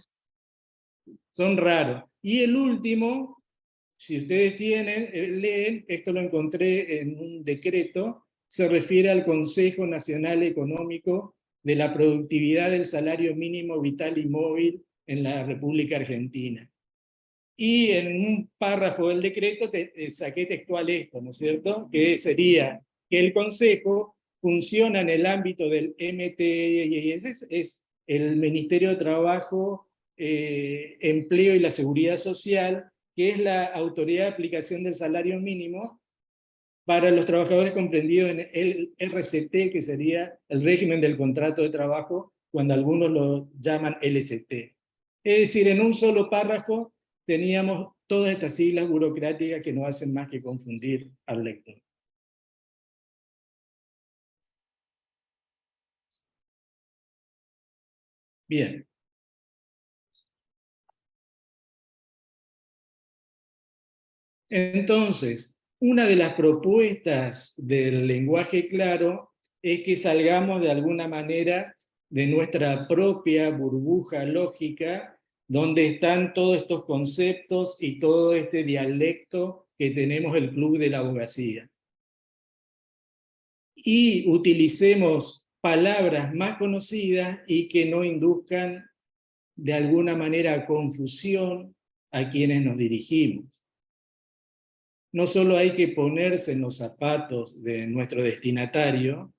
Son raros. Y el último, si ustedes leen, esto lo encontré en un decreto, se refiere al Consejo Nacional Económico de la Productividad del Salario Mínimo Vital y Móvil en la República Argentina. Y en un párrafo del decreto saqué textual esto, ¿no es cierto? Que sería que el Consejo funciona en el ámbito del MTIS, es el Ministerio de Trabajo, Empleo y la Seguridad Social, que es la autoridad de aplicación del salario mínimo para los trabajadores comprendidos en el RCT, que sería el régimen del contrato de trabajo, cuando algunos lo llaman LCT. Es decir, en un solo párrafo teníamos todas estas siglas burocráticas que no hacen más que confundir al lector. Bien. Entonces, una de las propuestas del lenguaje claro es que salgamos de alguna manera de nuestra propia burbuja lógica, donde están todos estos conceptos y todo este dialecto que tenemos el Club de la Abogacía. Y utilicemos palabras más conocidas y que no induzcan de alguna manera confusión a quienes nos dirigimos. No solo hay que ponerse en los zapatos de nuestro destinatario,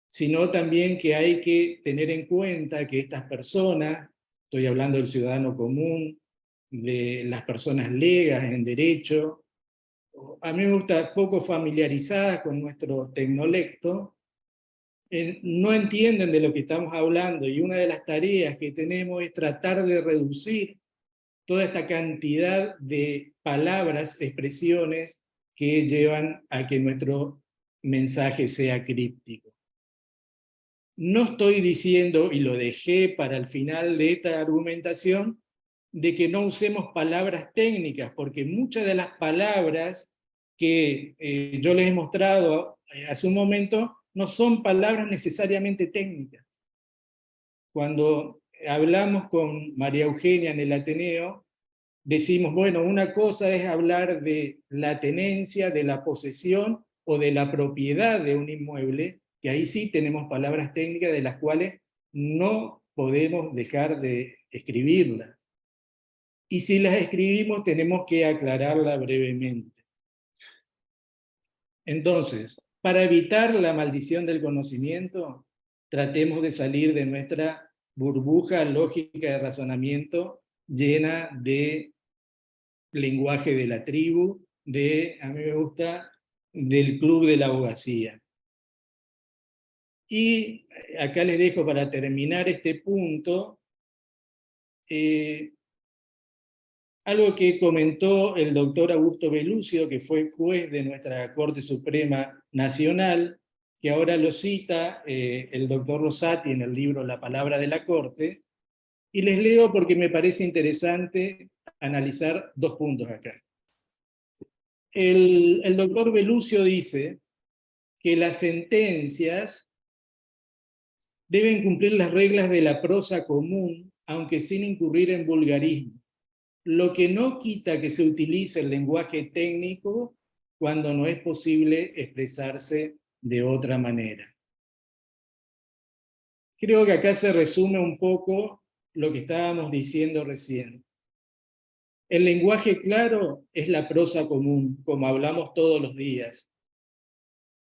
sino también que hay que tener en cuenta que estas personas, estoy hablando del ciudadano común, de las personas legas en derecho, a mí me gusta poco familiarizadas con nuestro tecnolecto, no entienden de lo que estamos hablando, y una de las tareas que tenemos es tratar de reducir toda esta cantidad de palabras, expresiones que llevan a que nuestro mensaje sea críptico. No estoy diciendo, y lo dejé para el final de esta argumentación, de que no usemos palabras técnicas, porque muchas de las palabras que yo les he mostrado hace un momento no son palabras necesariamente técnicas. Cuando hablamos con María Eugenia en el Ateneo, decimos, bueno, una cosa es hablar de la tenencia, de la posesión o de la propiedad de un inmueble, que ahí sí tenemos palabras técnicas de las cuales no podemos dejar de escribirlas. Y si las escribimos tenemos que aclararla brevemente. Entonces, para evitar la maldición del conocimiento, tratemos de salir de nuestra burbuja lógica de razonamiento llena de lenguaje de la tribu, a mí me gusta, del Club de la Abogacía. Y acá les dejo para terminar este punto, algo que comentó el doctor Augusto Belluccio, que fue juez de nuestra Corte Suprema Nacional, que ahora lo cita el doctor Rosati en el libro La Palabra de la Corte, y les leo porque me parece interesante analizar dos puntos acá. El doctor Belluccio dice que las sentencias deben cumplir las reglas de la prosa común, aunque sin incurrir en vulgarismo, lo que no quita que se utilice el lenguaje técnico cuando no es posible expresarse de otra manera. Creo que acá se resume un poco lo que estábamos diciendo recién. El lenguaje claro es la prosa común, como hablamos todos los días.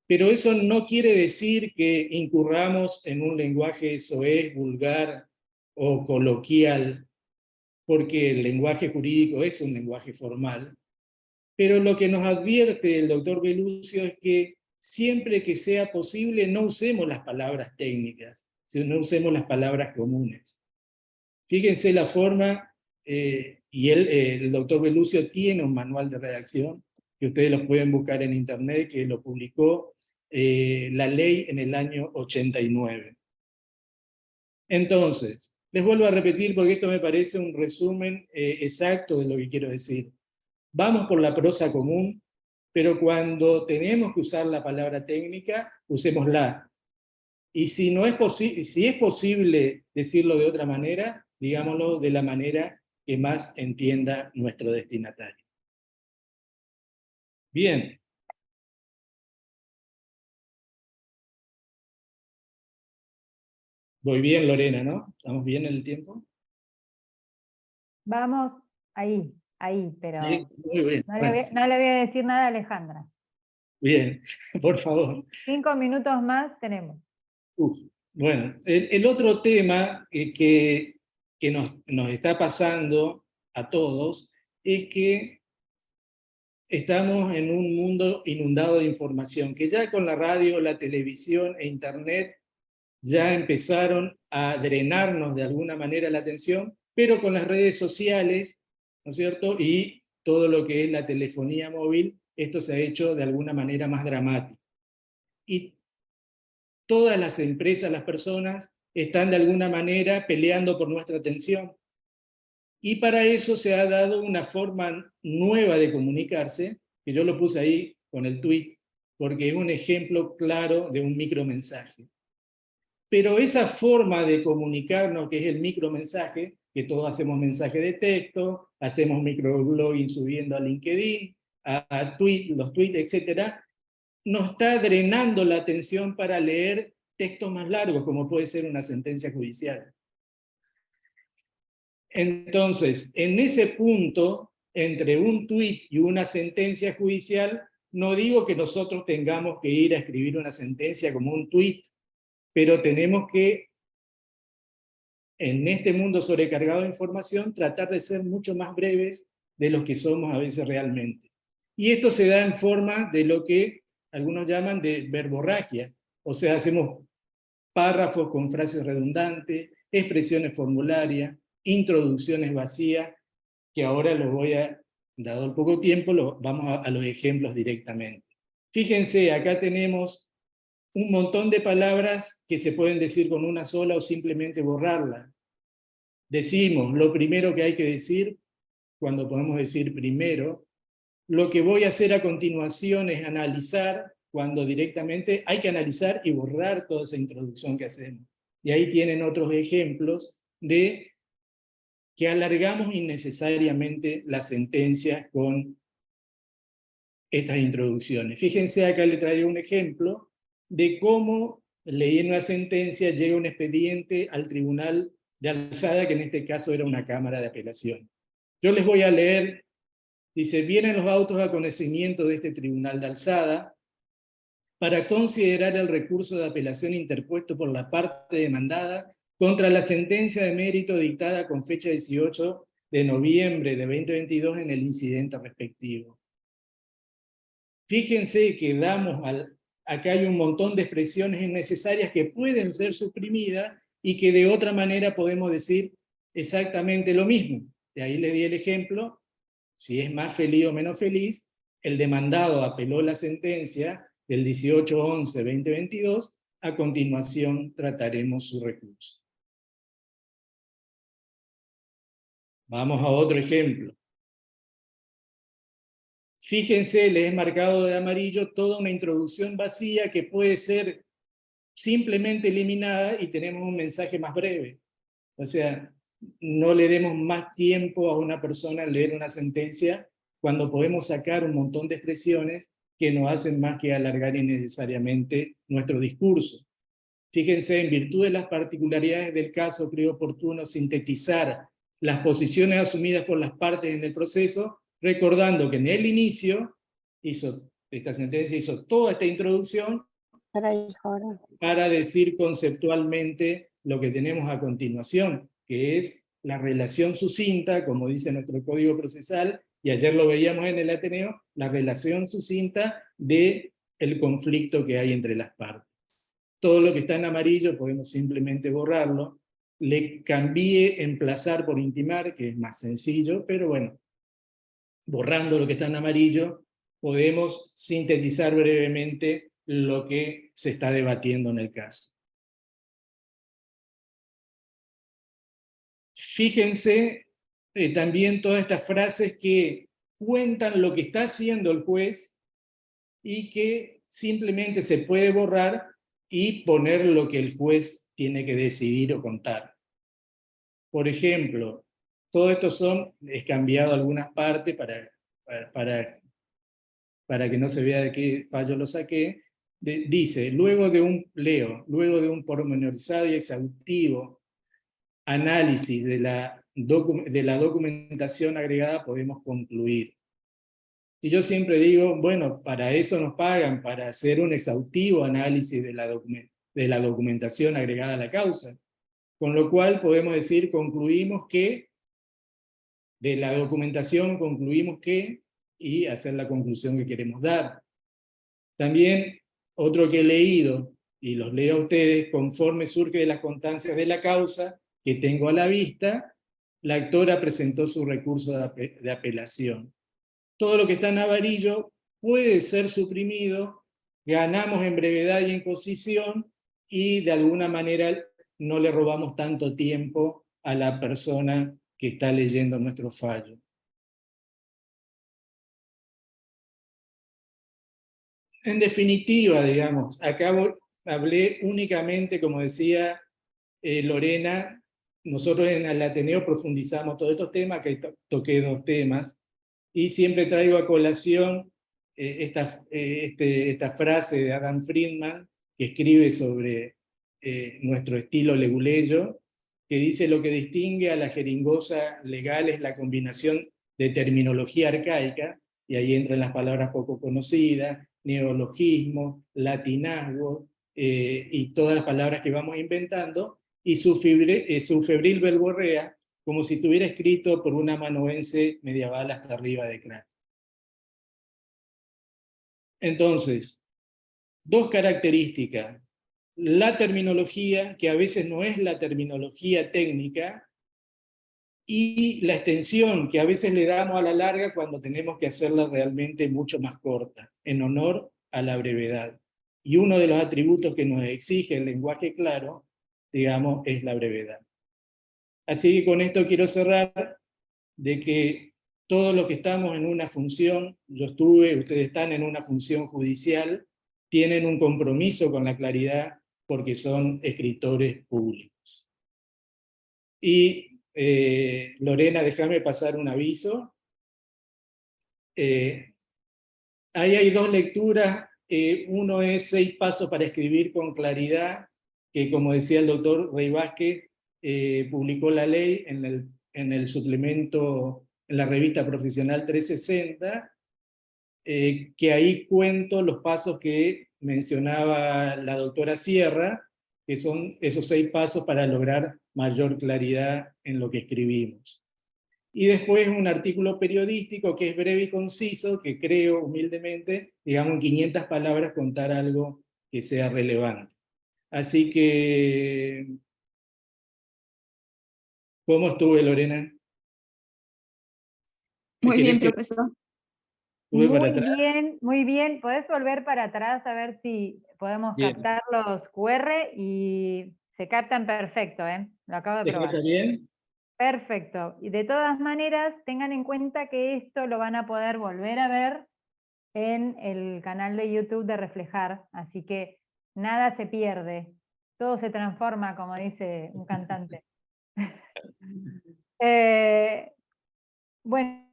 Pero eso no quiere decir que incurramos en un lenguaje soez, vulgar o coloquial, porque el lenguaje jurídico es un lenguaje formal. Pero lo que nos advierte el doctor Belluccio es que siempre que sea posible no usemos las palabras técnicas, sino no usemos las palabras comunes. Fíjense la forma, y el doctor Belluccio tiene un manual de redacción, que ustedes lo pueden buscar en internet, que lo publicó la ley en el año 89. Entonces, les vuelvo a repetir porque esto me parece un resumen exacto de lo que quiero decir. Vamos por la prosa común, pero cuando tenemos que usar la palabra técnica, usémosla. Y si es posible decirlo de otra manera, digámoslo de la manera que más entienda nuestro destinatario. Bien. Voy bien, Lorena, ¿no? ¿Estamos bien en el tiempo? Vamos ahí, pero Bien, muy bien. no Bueno, no le voy a decir nada a Alejandra. bien, por favor. 5 minutos más tenemos. Uf, bueno, el otro tema que nos está pasando a todos es que estamos en un mundo inundado de información, que ya con la radio, la televisión e internet ya empezaron a drenarnos de alguna manera la atención, pero con las redes sociales, ¿no es cierto? Y todo lo que es la telefonía móvil, esto se ha hecho de alguna manera más dramático. Y todas las empresas, las personas, están de alguna manera peleando por nuestra atención. Y para eso se ha dado una forma nueva de comunicarse, que yo lo puse ahí con el tweet, porque es un ejemplo claro de un micromensaje. Pero esa forma de comunicarnos, que es el micromensaje, que todos hacemos mensaje de texto, hacemos microblogging subiendo a LinkedIn, a tweet, los tweets, etc., nos está drenando la atención para leer textos más largos, como puede ser una sentencia judicial. Entonces, en ese punto, entre un tuit y una sentencia judicial, no digo que nosotros tengamos que ir a escribir una sentencia como un tuit, pero tenemos que, en este mundo sobrecargado de información, tratar de ser mucho más breves de lo que somos a veces realmente. Y esto se da en forma de lo que algunos llaman de verborragia, o sea, hacemos párrafos con frases redundantes, expresiones formularias, introducciones vacías, que ahora los voy a, dado el poco tiempo, vamos a los ejemplos directamente. Fíjense, acá tenemos un montón de palabras que se pueden decir con una sola o simplemente borrarla. Decimos lo primero que hay que decir, cuando podemos decir primero. Lo que voy a hacer a continuación es analizar, cuando directamente hay que analizar y borrar toda esa introducción que hacemos. Y ahí tienen otros ejemplos de que alargamos innecesariamente las sentencias con estas introducciones. Fíjense, acá le traeré un ejemplo de cómo, leyendo una sentencia, llega un expediente al tribunal de alzada, que en este caso era una cámara de apelación. Yo les voy a leer. Dice, vienen los autos a conocimiento de este tribunal de alzada para considerar el recurso de apelación interpuesto por la parte demandada contra la sentencia de mérito dictada con fecha 18 de noviembre de 2022 en el incidente respectivo. Fíjense que acá hay un montón de expresiones innecesarias que pueden ser suprimidas y que de otra manera podemos decir exactamente lo mismo. De ahí le di el ejemplo. Si es más feliz o menos feliz, el demandado apeló la sentencia del 18/11/2022, a continuación trataremos su recurso. Vamos a otro ejemplo. Fíjense, les he marcado de amarillo toda una introducción vacía que puede ser simplemente eliminada y tenemos un mensaje más breve. O sea, no le demos más tiempo a una persona a leer una sentencia cuando podemos sacar un montón de expresiones que no hacen más que alargar innecesariamente nuestro discurso. Fíjense, en virtud de las particularidades del caso, creo oportuno sintetizar las posiciones asumidas por las partes en el proceso, recordando que en el inicio esta sentencia hizo toda esta introducción para decir conceptualmente lo que tenemos a continuación, que es la relación sucinta, como dice nuestro Código Procesal, y ayer lo veíamos en el Ateneo, la relación sucinta del conflicto que hay entre las partes. Todo lo que está en amarillo podemos simplemente borrarlo. Le cambié emplazar por intimar, que es más sencillo, pero bueno, borrando lo que está en amarillo, podemos sintetizar brevemente lo que se está debatiendo en el caso. Fíjense también todas estas frases que cuentan lo que está haciendo el juez y que simplemente se puede borrar y poner lo que el juez tiene que decidir o contar. Por ejemplo, todo esto es cambiado algunas partes para que no se vea de qué fallo lo saqué. Dice, luego de un pormenorizado y exhaustivo análisis de de la documentación agregada podemos concluir. Y yo siempre digo, bueno, para eso nos pagan, para hacer un exhaustivo análisis de la documentación agregada a la causa. Con lo cual podemos decir, concluimos que, de la documentación concluimos que, y hacer la conclusión que queremos dar. También, otro que he leído, y los leo a ustedes, conforme surge de las constancias de la causa que tengo a la vista, la actora presentó su recurso de apelación. Todo lo que está en amarillo puede ser suprimido, ganamos en brevedad y en concisión, y de alguna manera no le robamos tanto tiempo a la persona que está leyendo nuestro fallo. En definitiva, digamos, acá hablé únicamente, como decía Lorena, nosotros en el Ateneo profundizamos todos estos temas, que toqué 2 temas, y siempre traigo a colación esta frase de Adam Friedman, que escribe sobre nuestro estilo leguleyo, que dice: lo que distingue a la jeringosa legal es la combinación de terminología arcaica, y ahí entran las palabras poco conocidas, neologismo, latinazgo, y todas las palabras que vamos inventando, y su febril verborrea, como si estuviera escrito por un amanuense medieval hasta arriba de crack. Entonces, 2 características. La terminología, que a veces no es la terminología técnica, y la extensión que a veces le damos a la larga cuando tenemos que hacerla realmente mucho más corta, en honor a la brevedad. Y uno de los atributos que nos exige el lenguaje claro, digamos, es la brevedad. Así que con esto quiero cerrar, de que todos los que estamos en una función, ustedes están en una función judicial, tienen un compromiso con la claridad porque son escritores públicos. Y Lorena, déjame pasar un aviso. Ahí hay 2 lecturas. Uno es 6 pasos para escribir con claridad, que, como decía el doctor Rey Vázquez, publicó la ley en el suplemento, en la revista profesional 360, que ahí cuento los pasos que mencionaba la doctora Sierra, que son esos 6 pasos para lograr mayor claridad en lo que escribimos. Y después un artículo periodístico que es breve y conciso, que creo humildemente, digamos, en 500 palabras contar algo que sea relevante. Así que, ¿cómo estuve, Lorena? Muy bien, profesor. Estuve para atrás. Muy bien. ¿Podés volver para atrás a ver si podemos captar los QR? Y se captan perfecto, ¿eh? Lo acabo de probar. ¿Se capta bien? Perfecto. Y de todas maneras, tengan en cuenta que esto lo van a poder volver a ver en el canal de YouTube de Reflejar, así que nada se pierde, todo se transforma, como dice un cantante. Bueno,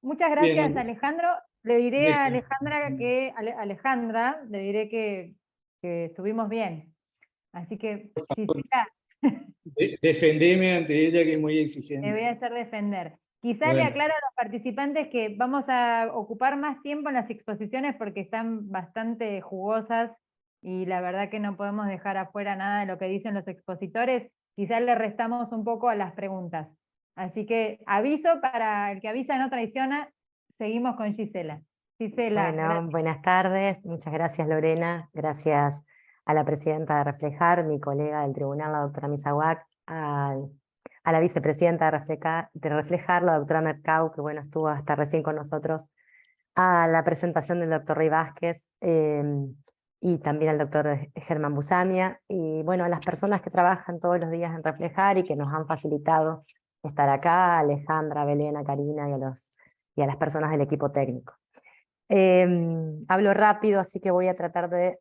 muchas gracias, Bien. Alejandro. Le diré a Alejandra le diré que estuvimos bien. Así que, Gisela, Defendeme ante ella, que es muy te exigente. voy a hacer defender. Quizá Bueno. le aclaro a los participantes que vamos a ocupar más tiempo en las exposiciones porque están bastante jugosas y la verdad que no podemos dejar afuera nada de lo que dicen los expositores. Quizá le restamos un poco a las preguntas. Así que aviso, para el que avisa no traiciona, seguimos con Gisela. Gisela. Bueno, gracias. buenas tardes, muchas gracias Lorena, gracias a la presidenta de Reflejar, mi colega del tribunal, la doctora Misahuac, a la vicepresidenta de Reflejar, la doctora Mercau, que bueno, estuvo hasta recién con nosotros, a la presentación del doctor Rey Vázquez, y también al doctor Germán Busamia, y bueno, a las personas que trabajan todos los días en Reflejar y que nos han facilitado estar acá, a Alejandra, a Belén, a Karina y a las personas del equipo técnico. Hablo rápido, así que voy a tratar de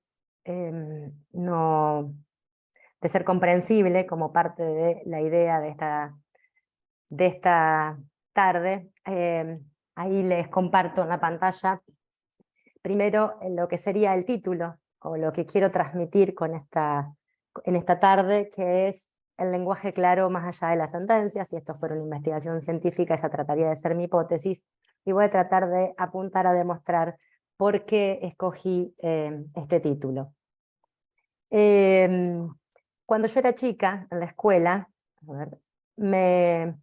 ser comprensible como parte de la idea de esta tarde. Ahí les comparto en la pantalla primero lo que sería el título, o lo que quiero transmitir en esta tarde, que es el lenguaje claro más allá de las sentencias. Si esto fuera una investigación científica, esa trataría de ser mi hipótesis, y voy a tratar de apuntar a demostrar por qué escogí este título. Cuando yo era chica, en la escuela, a ver, me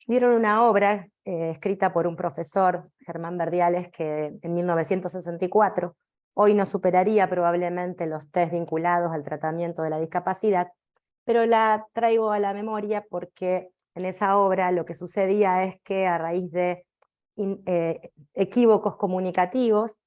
dieron una obra escrita por un profesor, Germán Verdiales, que en 1964, hoy no superaría probablemente los test vinculados al tratamiento de la discapacidad, pero la traigo a la memoria porque en esa obra lo que sucedía es que a raíz de equívocos comunicativos,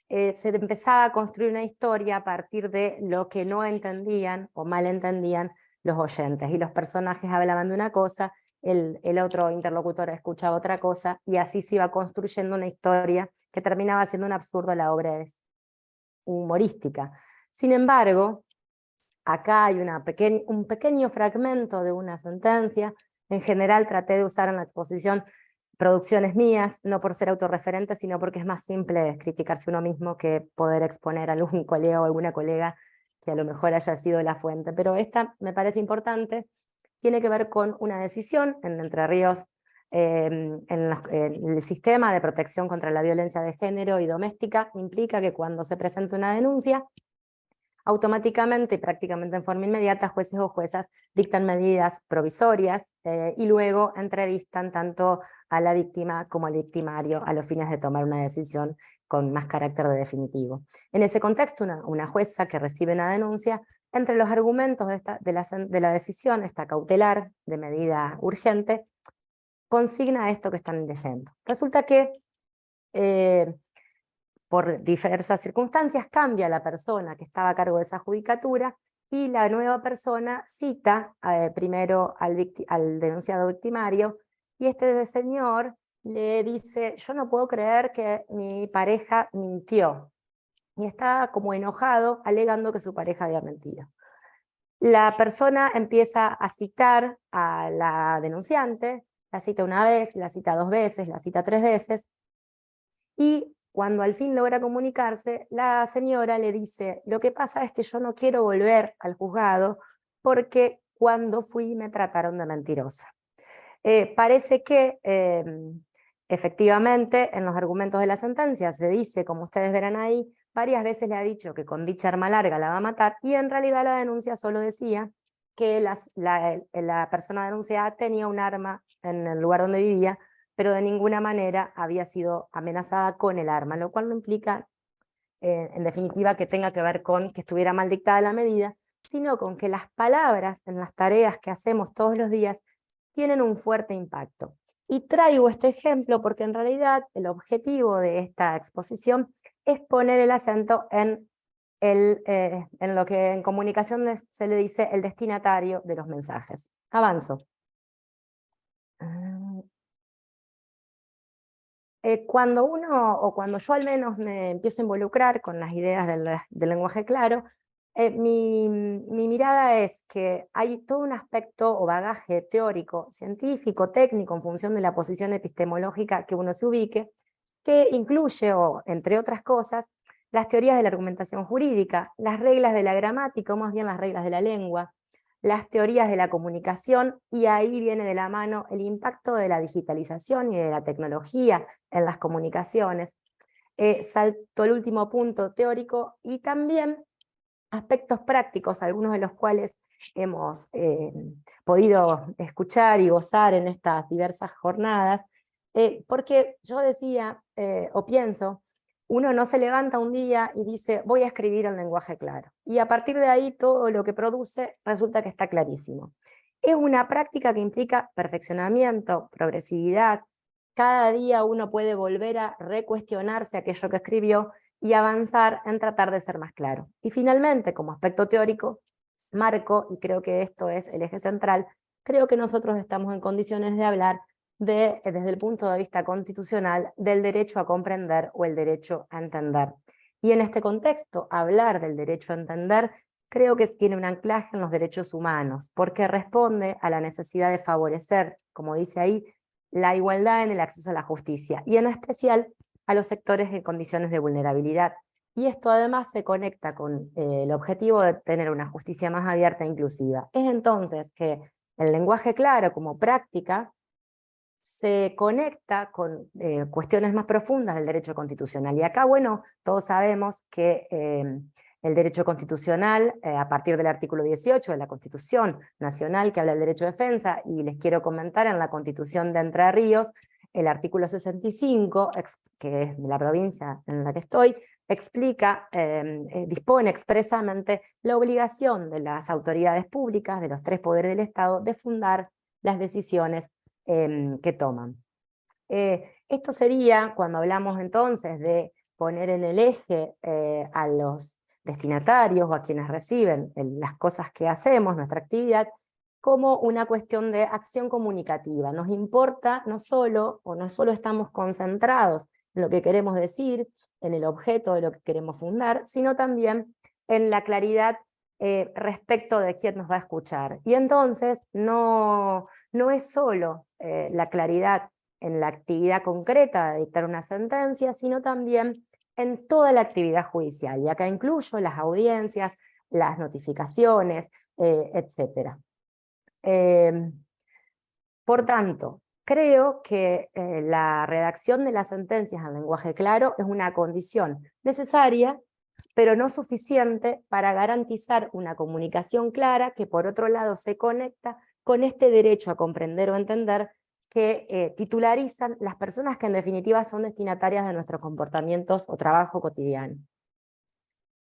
se empezaba a construir una historia a partir de lo que no entendían o mal entendían los oyentes, y los personajes hablaban de una cosa, el otro interlocutor escuchaba otra cosa, y así se iba construyendo una historia que terminaba siendo un absurdo. La obra es humorística. Sin embargo, acá hay un pequeño fragmento de una sentencia. En general traté de usar en la exposición producciones mías, no por ser autorreferente, sino porque es más simple criticarse uno mismo que poder exponer a algún colega o alguna colega que a lo mejor haya sido la fuente. Pero esta me parece importante, tiene que ver con una decisión en Entre Ríos, en el sistema de protección contra la violencia de género y doméstica. Implica que cuando se presenta una denuncia, automáticamente y prácticamente en forma inmediata, jueces o juezas dictan medidas provisorias y luego entrevistan tanto a la víctima como al victimario a los fines de tomar una decisión con más carácter de definitivo. En ese contexto, una jueza que recibe una denuncia, entre los argumentos de la decisión, esta cautelar de medida urgente, consigna esto que están leyendo. Resulta que por diversas circunstancias cambia la persona que estaba a cargo de esa judicatura, y la nueva persona cita primero al denunciado victimario, y este señor le dice: yo no puedo creer que mi pareja mintió, y está como enojado alegando que su pareja había mentido. La persona empieza a citar a la denunciante, la cita una vez, la cita 2 veces, la cita 3 veces, y cuando al fin logra comunicarse, la señora le dice: lo que pasa es que yo no quiero volver al juzgado porque cuando fui me trataron de mentirosa. Parece que efectivamente en los argumentos de la sentencia se dice, como ustedes verán ahí, varias veces le ha dicho que con dicha arma larga la va a matar, y en realidad la denuncia solo decía que la persona denunciada tenía un arma en el lugar donde vivía, pero de ninguna manera había sido amenazada con el arma, lo cual no implica, en definitiva, que tenga que ver con que estuviera mal dictada la medida, sino con que las palabras en las tareas que hacemos todos los días tienen un fuerte impacto. Y traigo este ejemplo porque en realidad el objetivo de esta exposición es poner el acento en lo que en comunicación se le dice el destinatario de los mensajes. Avanzo. Cuando yo al menos me empiezo a involucrar con las ideas del lenguaje claro, mi mirada es que hay todo un aspecto o bagaje teórico, científico, técnico, en función de la posición epistemológica que uno se ubique, que incluye, o entre otras cosas, las teorías de la argumentación jurídica, las reglas de la gramática, o más bien las reglas de la lengua, las teorías de la comunicación, y ahí viene de la mano el impacto de la digitalización y de la tecnología en las comunicaciones. Salto el último punto teórico, y también aspectos prácticos, algunos de los cuales hemos podido escuchar y gozar en estas diversas jornadas, porque yo decía, o pienso, uno no se levanta un día y dice: voy a escribir en lenguaje claro, y a partir de ahí todo lo que produce resulta que está clarísimo. Es una práctica que implica perfeccionamiento, progresividad. Cada día uno puede volver a recuestionarse aquello que escribió y avanzar en tratar de ser más claro. Y finalmente, como aspecto teórico, marco, y creo que esto es el eje central, creo que nosotros estamos en condiciones de hablar desde el punto de vista constitucional, del derecho a comprender o el derecho a entender. Y en este contexto, hablar del derecho a entender creo que tiene un anclaje en los derechos humanos, porque responde a la necesidad de favorecer, como dice ahí, la igualdad en el acceso a la justicia, y en especial a los sectores en condiciones de vulnerabilidad. Y esto además se conecta con el objetivo de tener una justicia más abierta e inclusiva. Es entonces que el lenguaje claro como práctica se conecta con cuestiones más profundas del derecho constitucional. Y acá, bueno, todos sabemos que el derecho constitucional, a partir del artículo 18 de la Constitución Nacional, que habla del derecho de defensa, y les quiero comentar en la Constitución de Entre Ríos, el artículo 65, que es de la provincia en la que estoy, explica, dispone expresamente la obligación de las autoridades públicas, de los tres poderes del Estado, de fundar las decisiones que toman. Esto sería, cuando hablamos entonces de poner en el eje a los destinatarios o a quienes reciben las cosas que hacemos, nuestra actividad, como una cuestión de acción comunicativa. Nos importa no solo estamos concentrados en lo que queremos decir, en el objeto de lo que queremos fundar, sino también en la claridad respecto de quién nos va a escuchar. Y entonces no es solo la claridad en la actividad concreta de dictar una sentencia, sino también en toda la actividad judicial. Y acá incluyo las audiencias, las notificaciones, etc. Por tanto, creo que la redacción de las sentencias en lenguaje claro es una condición necesaria, pero no suficiente para garantizar una comunicación clara que por otro lado se conecta con este derecho a comprender o entender que titularizan las personas que en definitiva son destinatarias de nuestros comportamientos o trabajo cotidiano.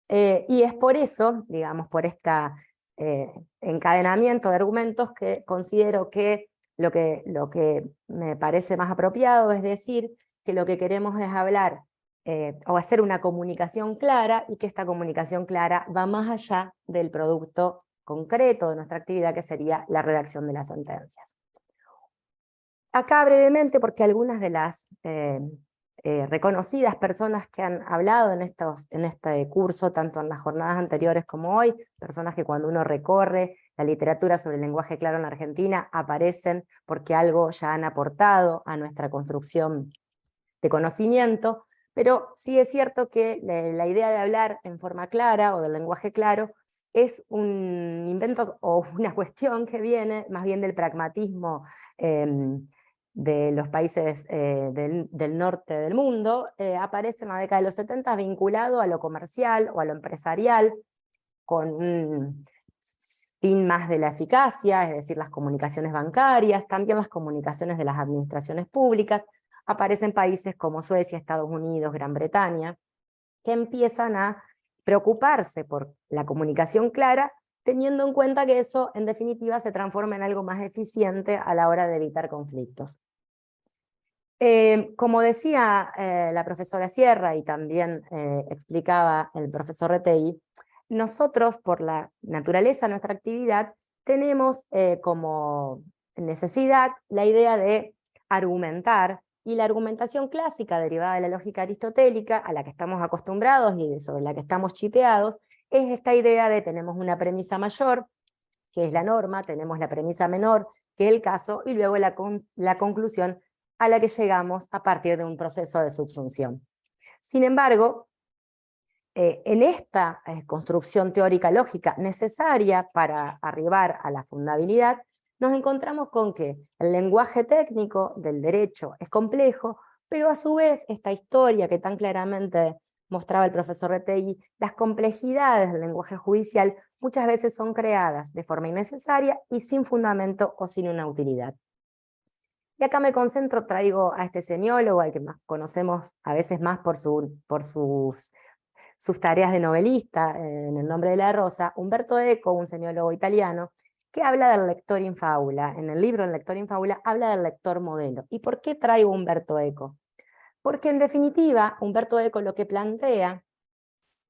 Y es por eso, digamos, por este encadenamiento de argumentos que considero que lo que me parece más apropiado es decir que lo que queremos es hablar o hacer una comunicación clara, y que esta comunicación clara va más allá del producto concreto de nuestra actividad, que sería la redacción de las sentencias. Acá brevemente, porque algunas de las reconocidas personas que han hablado en este curso, tanto en las jornadas anteriores como hoy, personas que cuando uno recorre la literatura sobre el lenguaje claro en Argentina aparecen porque algo ya han aportado a nuestra construcción de conocimiento, pero sí es cierto que la idea de hablar en forma clara o del lenguaje claro es un invento o una cuestión que viene más bien del pragmatismo de los países del norte del mundo. Aparece en la década de los 70 vinculado a lo comercial o a lo empresarial, con un fin más de la eficacia, es decir, las comunicaciones bancarias, también las comunicaciones de las administraciones públicas. Aparecen países como Suecia, Estados Unidos, Gran Bretaña, que empiezan a preocuparse por la comunicación clara, teniendo en cuenta que eso en definitiva se transforma en algo más eficiente a la hora de evitar conflictos. Como decía la profesora Sierra y también explicaba el profesor Retegui, nosotros por la naturaleza de nuestra actividad tenemos como necesidad la idea de argumentar, y la argumentación clásica derivada de la lógica aristotélica a la que estamos acostumbrados y sobre la que estamos chipeados es esta idea de tenemos una premisa mayor, que es la norma, tenemos la premisa menor, que es el caso, y luego la conclusión a la que llegamos a partir de un proceso de subsunción. Sin embargo, en esta construcción teórica lógica necesaria para arribar a la fundabilidad, nos encontramos con que el lenguaje técnico del derecho es complejo, pero a su vez esta historia que tan claramente mostraba el profesor Retegui, las complejidades del lenguaje judicial muchas veces son creadas de forma innecesaria y sin fundamento o sin una utilidad. Y acá me concentro, traigo a este semiólogo, al que más conocemos a veces más por sus tareas de novelista, en El nombre de la rosa, Umberto Eco, un semiólogo italiano, que habla del lector in fábula. En el libro El lector in fábula habla del lector modelo. ¿Y por qué traigo a Umberto Eco? Porque en definitiva Umberto Eco lo que plantea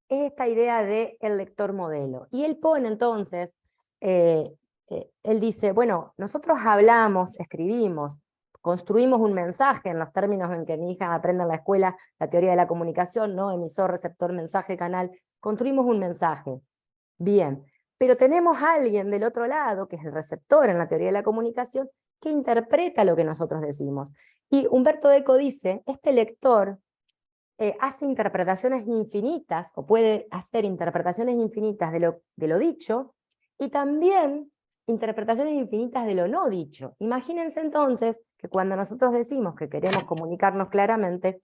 es esta idea de el lector modelo. Y él pone entonces, él dice, bueno, nosotros hablamos, escribimos, construimos un mensaje en los términos en que mi hija aprende en la escuela la teoría de la comunicación, ¿no? Emisor, receptor, mensaje, canal. Construimos un mensaje. Bien, pero tenemos a alguien del otro lado, que es el receptor en la teoría de la comunicación, que interpreta lo que nosotros decimos. Y Umberto Eco dice, este lector hace interpretaciones infinitas, o puede hacer interpretaciones infinitas de lo dicho, y también interpretaciones infinitas de lo no dicho. Imagínense entonces que cuando nosotros decimos que queremos comunicarnos claramente,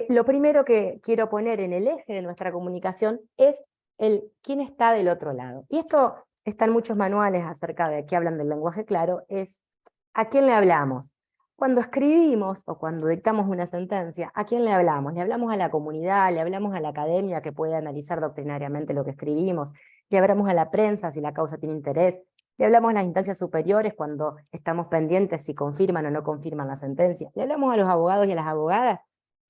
lo primero que quiero poner en el eje de nuestra comunicación es el quién está del otro lado. Y esto está en muchos manuales acerca de que hablan del lenguaje claro, es ¿a quién le hablamos? Cuando escribimos o cuando dictamos una sentencia, ¿a quién le hablamos? Le hablamos a la comunidad, le hablamos a la academia que puede analizar doctrinariamente lo que escribimos, le hablamos a la prensa si la causa tiene interés, le hablamos a las instancias superiores cuando estamos pendientes si confirman o no confirman la sentencia, le hablamos a los abogados y a las abogadas,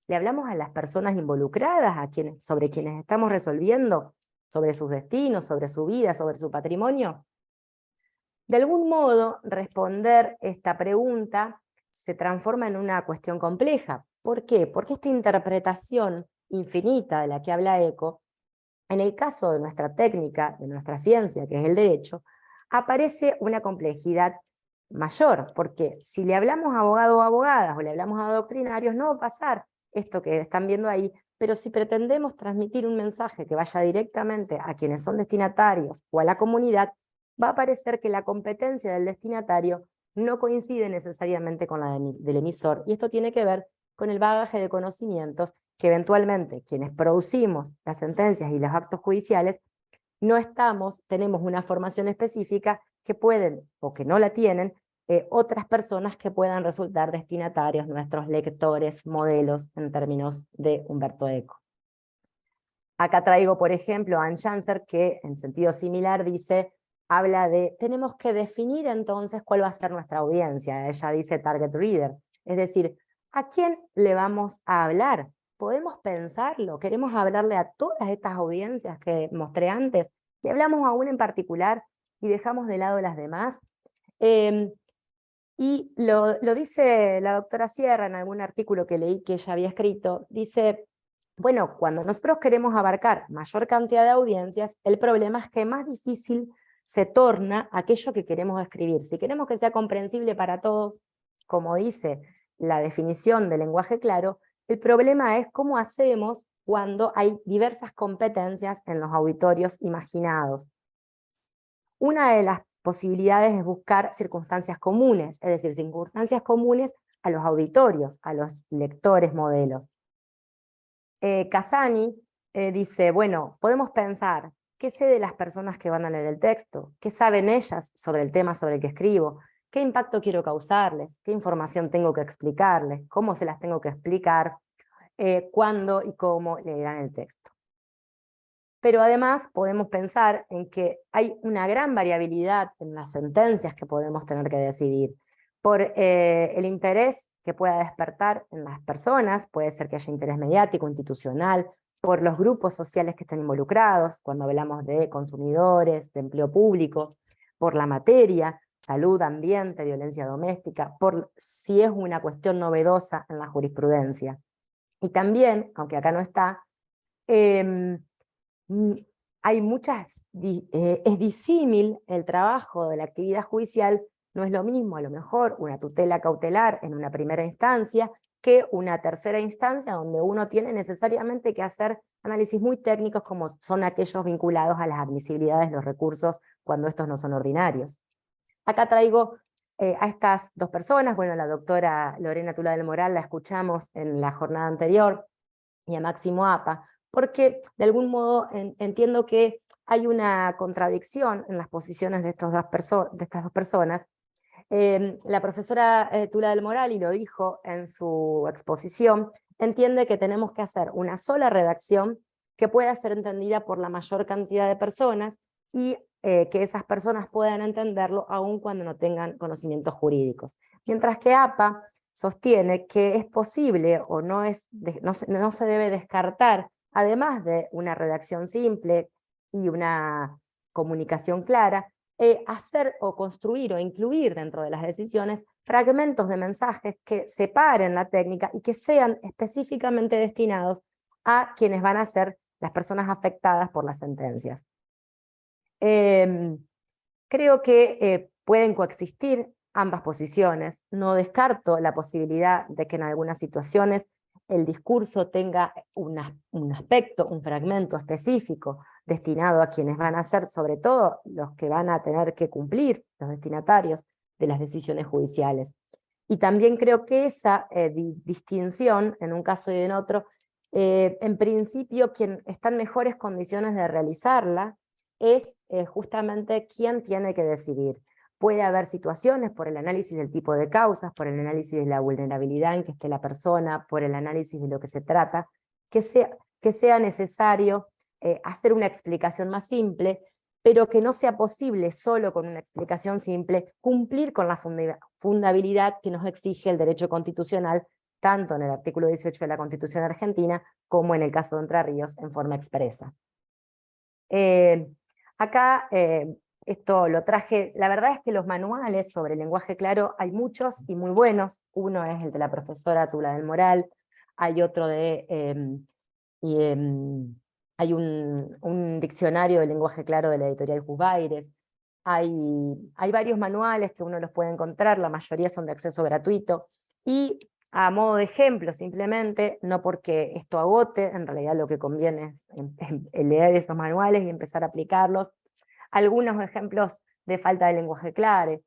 le hablamos a las personas involucradas, sobre quienes estamos resolviendo, sobre sus destinos, sobre su vida, sobre su patrimonio. De algún modo, responder esta pregunta se transforma en una cuestión compleja. ¿Por qué? Porque esta interpretación infinita de la que habla Eco, en el caso de nuestra técnica, de nuestra ciencia, que es el derecho, aparece una complejidad mayor, porque si le hablamos a abogados o abogadas, o le hablamos a doctrinarios, no va a pasar esto que están viendo ahí, pero si pretendemos transmitir un mensaje que vaya directamente a quienes son destinatarios o a la comunidad, va a parecer que la competencia del destinatario no coincide necesariamente con la del emisor, y esto tiene que ver con el bagaje de conocimientos que eventualmente quienes producimos las sentencias y los actos judiciales tenemos una formación específica que pueden, o que no la tienen, otras personas que puedan resultar destinatarios, nuestros lectores, modelos, en términos de Umberto Eco. Acá traigo, por ejemplo, a Ann Chancer, que en sentido similar habla de, tenemos que definir entonces cuál va a ser nuestra audiencia. Ella dice target reader, es decir, ¿a quién le vamos a hablar? ¿Podemos pensarlo? ¿Queremos hablarle a todas estas audiencias que mostré antes? ¿Le hablamos a una en particular y dejamos de lado las demás? Y lo dice la doctora Sierra en algún artículo que leí que ella había escrito, dice, bueno, cuando nosotros queremos abarcar mayor cantidad de audiencias, el problema es que más difícil se torna aquello que queremos escribir. Si queremos que sea comprensible para todos, como dice la definición de lenguaje claro, el problema es cómo hacemos cuando hay diversas competencias en los auditorios imaginados. Una de las posibilidades es buscar circunstancias comunes, es decir, circunstancias comunes a los auditorios, a los lectores modelos. Casani dice, bueno, podemos pensar, ¿qué sé de las personas que van a leer el texto? ¿Qué saben ellas sobre el tema sobre el que escribo? ¿Qué impacto quiero causarles? ¿Qué información tengo que explicarles? ¿Cómo se las tengo que explicar? ¿Cuándo y cómo leerán el texto? Pero además podemos pensar en que hay una gran variabilidad en las sentencias que podemos tener que decidir. Por el interés que pueda despertar en las personas, puede ser que haya interés mediático, institucional, por los grupos sociales que estén involucrados, cuando hablamos de consumidores, de empleo público, por la materia, salud, ambiente, violencia doméstica, por si es una cuestión novedosa en la jurisprudencia. Y también, aunque acá no está, hay es disímil el trabajo de la actividad judicial, no es lo mismo a lo mejor una tutela cautelar en una primera instancia que una tercera instancia donde uno tiene necesariamente que hacer análisis muy técnicos como son aquellos vinculados a las admisibilidades de los recursos cuando estos no son ordinarios. Acá traigo a estas dos personas, bueno, la doctora Lorena Tula del Moral la escuchamos en la jornada anterior, y a Máximo Apa, porque de algún modo entiendo que hay una contradicción en las posiciones de estas dos personas. La profesora Tula del Moral, y lo dijo en su exposición, entiende que tenemos que hacer una sola redacción que pueda ser entendida por la mayor cantidad de personas y que esas personas puedan entenderlo aun cuando no tengan conocimientos jurídicos. Mientras que APA sostiene que es posible o no se debe descartar, además de una redacción simple y una comunicación clara, hacer o construir o incluir dentro de las decisiones fragmentos de mensajes que separen la técnica y que sean específicamente destinados a quienes van a ser las personas afectadas por las sentencias. Creo que pueden coexistir ambas posiciones. No descarto la posibilidad de que en algunas situaciones el discurso tenga un aspecto, un fragmento específico destinado a quienes van a ser, sobre todo los que van a tener que cumplir, los destinatarios de las decisiones judiciales. Y también creo que esa distinción, en un caso y en otro, en principio quien está en mejores condiciones de realizarla es justamente quien tiene que decidir. Puede haber situaciones por el análisis del tipo de causas, por el análisis de la vulnerabilidad en que esté la persona, por el análisis de lo que se trata, que sea necesario hacer una explicación más simple, pero que no sea posible solo con una explicación simple cumplir con la fundabilidad que nos exige el derecho constitucional, tanto en el artículo 18 de la Constitución Argentina como en el caso de Entre Ríos en forma expresa. Acá esto lo traje, la verdad es que los manuales sobre lenguaje claro hay muchos y muy buenos. Uno es el de la profesora Tula del Moral, hay otro hay un diccionario de lenguaje claro de la editorial Jusbaires, hay varios manuales que uno los puede encontrar, la mayoría son de acceso gratuito, y a modo de ejemplo simplemente, no porque esto agote, en realidad lo que conviene es leer esos manuales y empezar a aplicarlos. Algunos ejemplos de falta de lenguaje claro,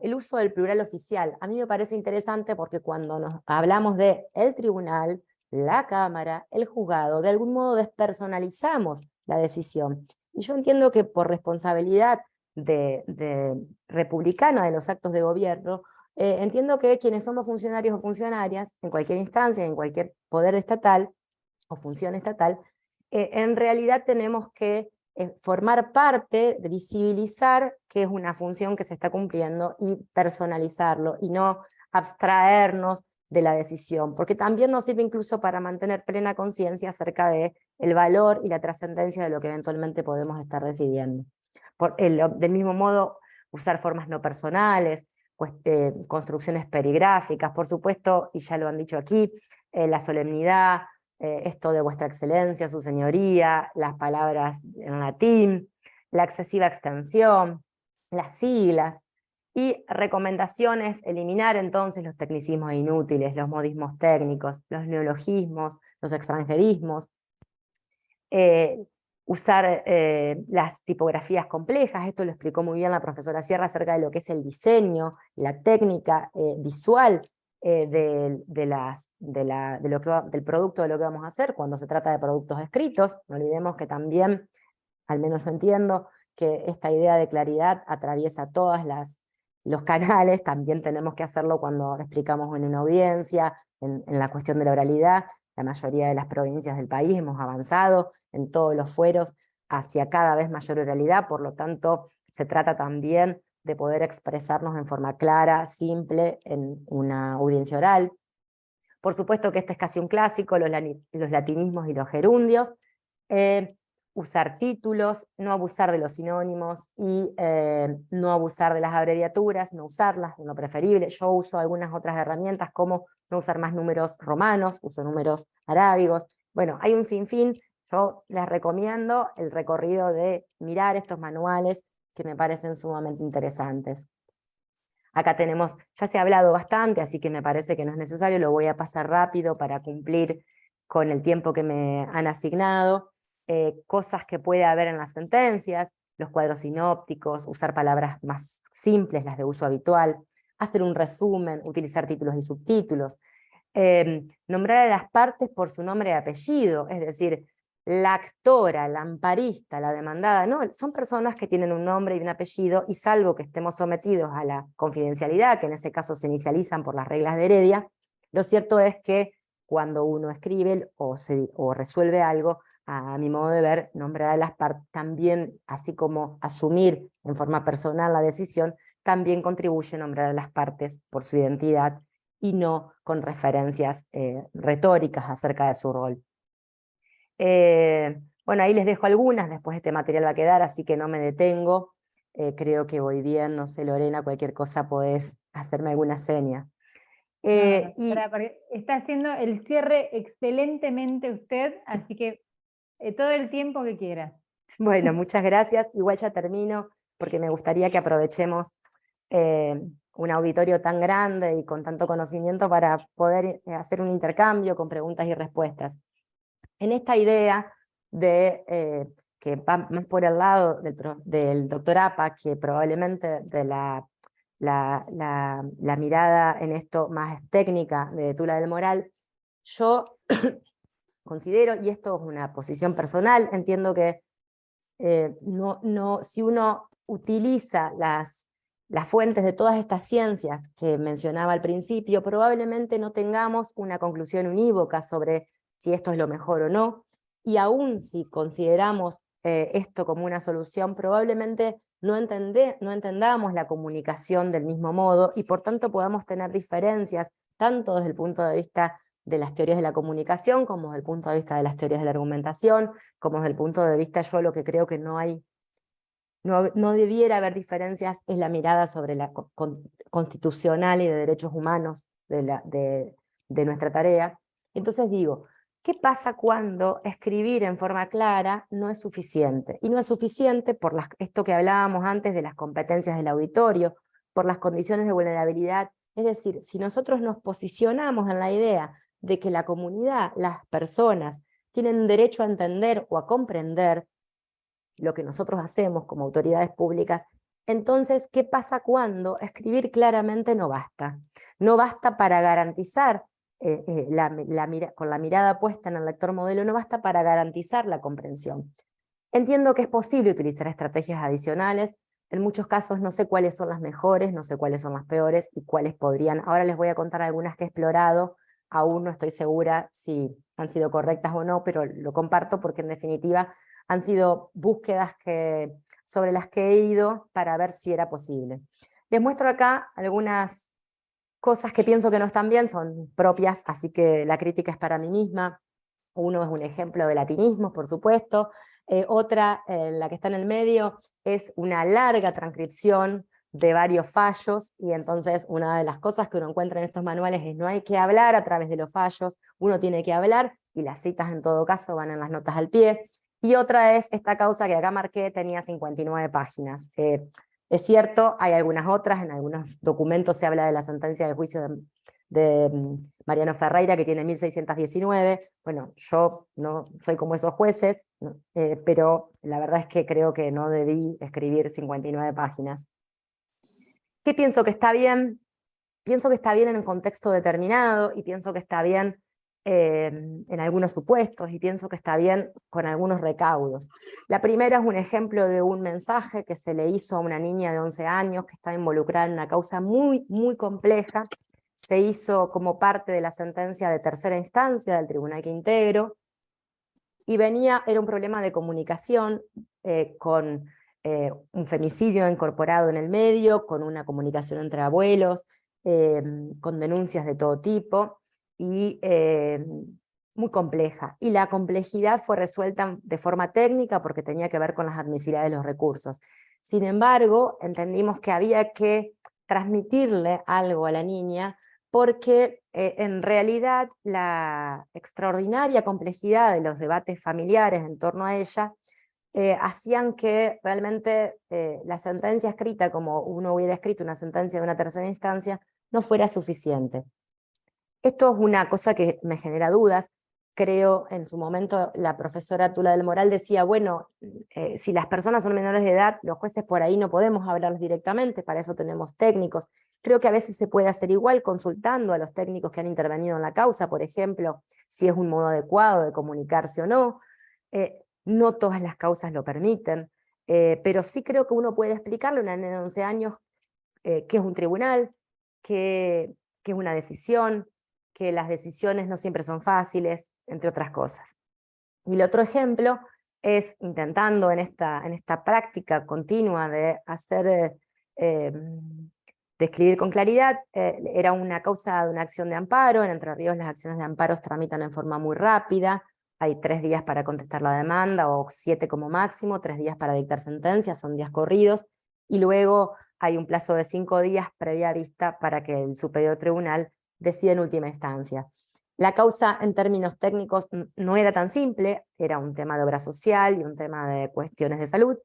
el uso del plural oficial. A mí me parece interesante porque cuando nos hablamos de el tribunal, la cámara, el juzgado, de algún modo despersonalizamos la decisión. Y yo entiendo que por responsabilidad republicana de los actos de gobierno, entiendo que quienes somos funcionarios o funcionarias, en cualquier instancia, en cualquier poder estatal o función estatal, en realidad tenemos que formar parte, de visibilizar que es una función que se está cumpliendo y personalizarlo, y no abstraernos de la decisión, porque también nos sirve incluso para mantener plena conciencia acerca de el valor y la trascendencia de lo que eventualmente podemos estar decidiendo. Del mismo modo, usar formas no personales, pues, construcciones perigráficas, por supuesto, y ya lo han dicho aquí, la solemnidad, esto de vuestra excelencia, su señoría, las palabras en latín, la excesiva extensión, las siglas, y recomendaciones: eliminar entonces los tecnicismos inútiles, los modismos técnicos, los neologismos, los extranjerismos, usar las tipografías complejas. Esto lo explicó muy bien la profesora Sierra acerca de lo que es el diseño, la técnica visual del producto de lo que vamos a hacer cuando se trata de productos escritos. No olvidemos que también, al menos yo entiendo, que esta idea de claridad atraviesa todos los canales. También tenemos que hacerlo cuando explicamos en una audiencia, en la cuestión de la oralidad. La mayoría de las provincias del país hemos avanzado en todos los fueros hacia cada vez mayor oralidad, por lo tanto se trata también de poder expresarnos en forma clara, simple, en una audiencia oral. Por supuesto que este es casi un clásico, los latinismos y los gerundios. Usar títulos, no abusar de los sinónimos y no abusar de las abreviaturas, no usarlas, en lo preferible. Yo uso algunas otras herramientas como no usar más números romanos, uso números arábigos. Bueno, hay un sinfín. Yo les recomiendo el recorrido de mirar estos manuales que me parecen sumamente interesantes. Acá tenemos, ya se ha hablado bastante, así que me parece que no es necesario, lo voy a pasar rápido para cumplir con el tiempo que me han asignado. Cosas que puede haber en las sentencias, los cuadros sinópticos, usar palabras más simples, las de uso habitual, hacer un resumen, utilizar títulos y subtítulos, nombrar a las partes por su nombre y apellido, es decir, la actora, la amparista, la demandada, no, son personas que tienen un nombre y un apellido, y salvo que estemos sometidos a la confidencialidad, que en ese caso se inicializan por las reglas de Heredia, lo cierto es que cuando uno escribe o resuelve algo, a mi modo de ver, nombrar a las partes también, así como asumir en forma personal la decisión, también contribuye a nombrar a las partes por su identidad y no con referencias retóricas acerca de su rol. Bueno, ahí les dejo algunas, después este material va a quedar, así que no me detengo. Creo que voy bien, no sé, Lorena, cualquier cosa podés hacerme alguna seña. Porque está haciendo el cierre excelentemente usted, así que todo el tiempo que quiera. Bueno, muchas gracias. Igual ya termino, porque me gustaría que aprovechemos un auditorio tan grande y con tanto conocimiento para poder hacer un intercambio con preguntas y respuestas. En esta idea que va más por el lado del doctor APA, que probablemente de la mirada en esto más técnica de Tula del Moral, yo considero, y esto es una posición personal, entiendo que si uno utiliza las fuentes de todas estas ciencias que mencionaba al principio, probablemente no tengamos una conclusión unívoca sobre si esto es lo mejor o no, y aún si consideramos esto como una solución, probablemente no entendamos la comunicación del mismo modo, y por tanto podamos tener diferencias, tanto desde el punto de vista de las teorías de la comunicación, como desde el punto de vista de las teorías de la argumentación, como desde el punto de vista, yo lo que creo que no debiera haber diferencias, es la mirada sobre la constitucional y de derechos humanos de nuestra tarea. Entonces digo, ¿qué pasa cuando escribir en forma clara no es suficiente? Y no es suficiente por esto que hablábamos antes de las competencias del auditorio, por las condiciones de vulnerabilidad. Es decir, si nosotros nos posicionamos en la idea de que la comunidad, las personas, tienen derecho a entender o a comprender lo que nosotros hacemos como autoridades públicas, entonces, ¿qué pasa cuando escribir claramente no basta? No basta para garantizar, con la mirada puesta en el lector modelo, no basta para garantizar la comprensión. Entiendo que es posible utilizar estrategias adicionales, en muchos casos no sé cuáles son las mejores, no sé cuáles son las peores y cuáles podrían. Ahora les voy a contar algunas que he explorado, aún no estoy segura si han sido correctas o no, pero lo comparto porque en definitiva han sido búsquedas sobre las que he ido para ver si era posible. Les muestro acá algunas cosas que pienso que no están bien, son propias, así que la crítica es para mí misma. Uno es un ejemplo de latinismo, por supuesto. Otra, la que está en el medio, es una larga transcripción de varios fallos, y entonces una de las cosas que uno encuentra en estos manuales es no hay que hablar a través de los fallos, uno tiene que hablar, y las citas en todo caso van en las notas al pie. Y otra es esta causa que acá marqué, tenía 59 páginas. Es cierto, hay algunas otras, en algunos documentos se habla de la sentencia del juicio de Mariano Ferreira, que tiene 1619, bueno, yo no soy como esos jueces, ¿no? Pero la verdad es que creo que no debí escribir 59 páginas. ¿Qué pienso que está bien? Pienso que está bien en un contexto determinado, y pienso que está bien en algunos supuestos, y pienso que está bien con algunos recaudos. La primera es un ejemplo de un mensaje que se le hizo a una niña de 11 años que estaba involucrada en una causa muy, muy compleja. Se hizo como parte de la sentencia de tercera instancia del Tribunal que integro, y era un problema de comunicación con un femicidio incorporado en el medio, con una comunicación entre abuelos, con denuncias de todo tipo, y muy compleja. Y la complejidad fue resuelta de forma técnica porque tenía que ver con las admisibilidades de los recursos. Sin embargo, entendimos que había que transmitirle algo a la niña, porque en realidad la extraordinaria complejidad de los debates familiares en torno a ella hacían que realmente la sentencia escrita, como uno hubiera escrito una sentencia de una tercera instancia, no fuera suficiente. Esto es una cosa que me genera dudas. Creo, en su momento, la profesora Tula del Moral decía, bueno, si las personas son menores de edad, los jueces por ahí no podemos hablarles directamente, para eso tenemos técnicos. Creo que a veces se puede hacer igual, consultando a los técnicos que han intervenido en la causa, por ejemplo, si es un modo adecuado de comunicarse o no. No todas las causas lo permiten, pero sí creo que uno puede explicarle a una nena de 11 años qué es un tribunal, qué es una decisión, que las decisiones no siempre son fáciles, entre otras cosas. Y el otro ejemplo es intentando en esta práctica continua de de escribir con claridad. Era una causa de una acción de amparo. En Entre Ríos las acciones de amparo se tramitan en forma muy rápida, hay 3 días para contestar la demanda, o 7 como máximo, 3 días para dictar sentencia, son días corridos, y luego hay un plazo de 5 días previa vista para que el superior tribunal decida en última instancia. La causa en términos técnicos no era tan simple, era un tema de obra social y un tema de cuestiones de salud,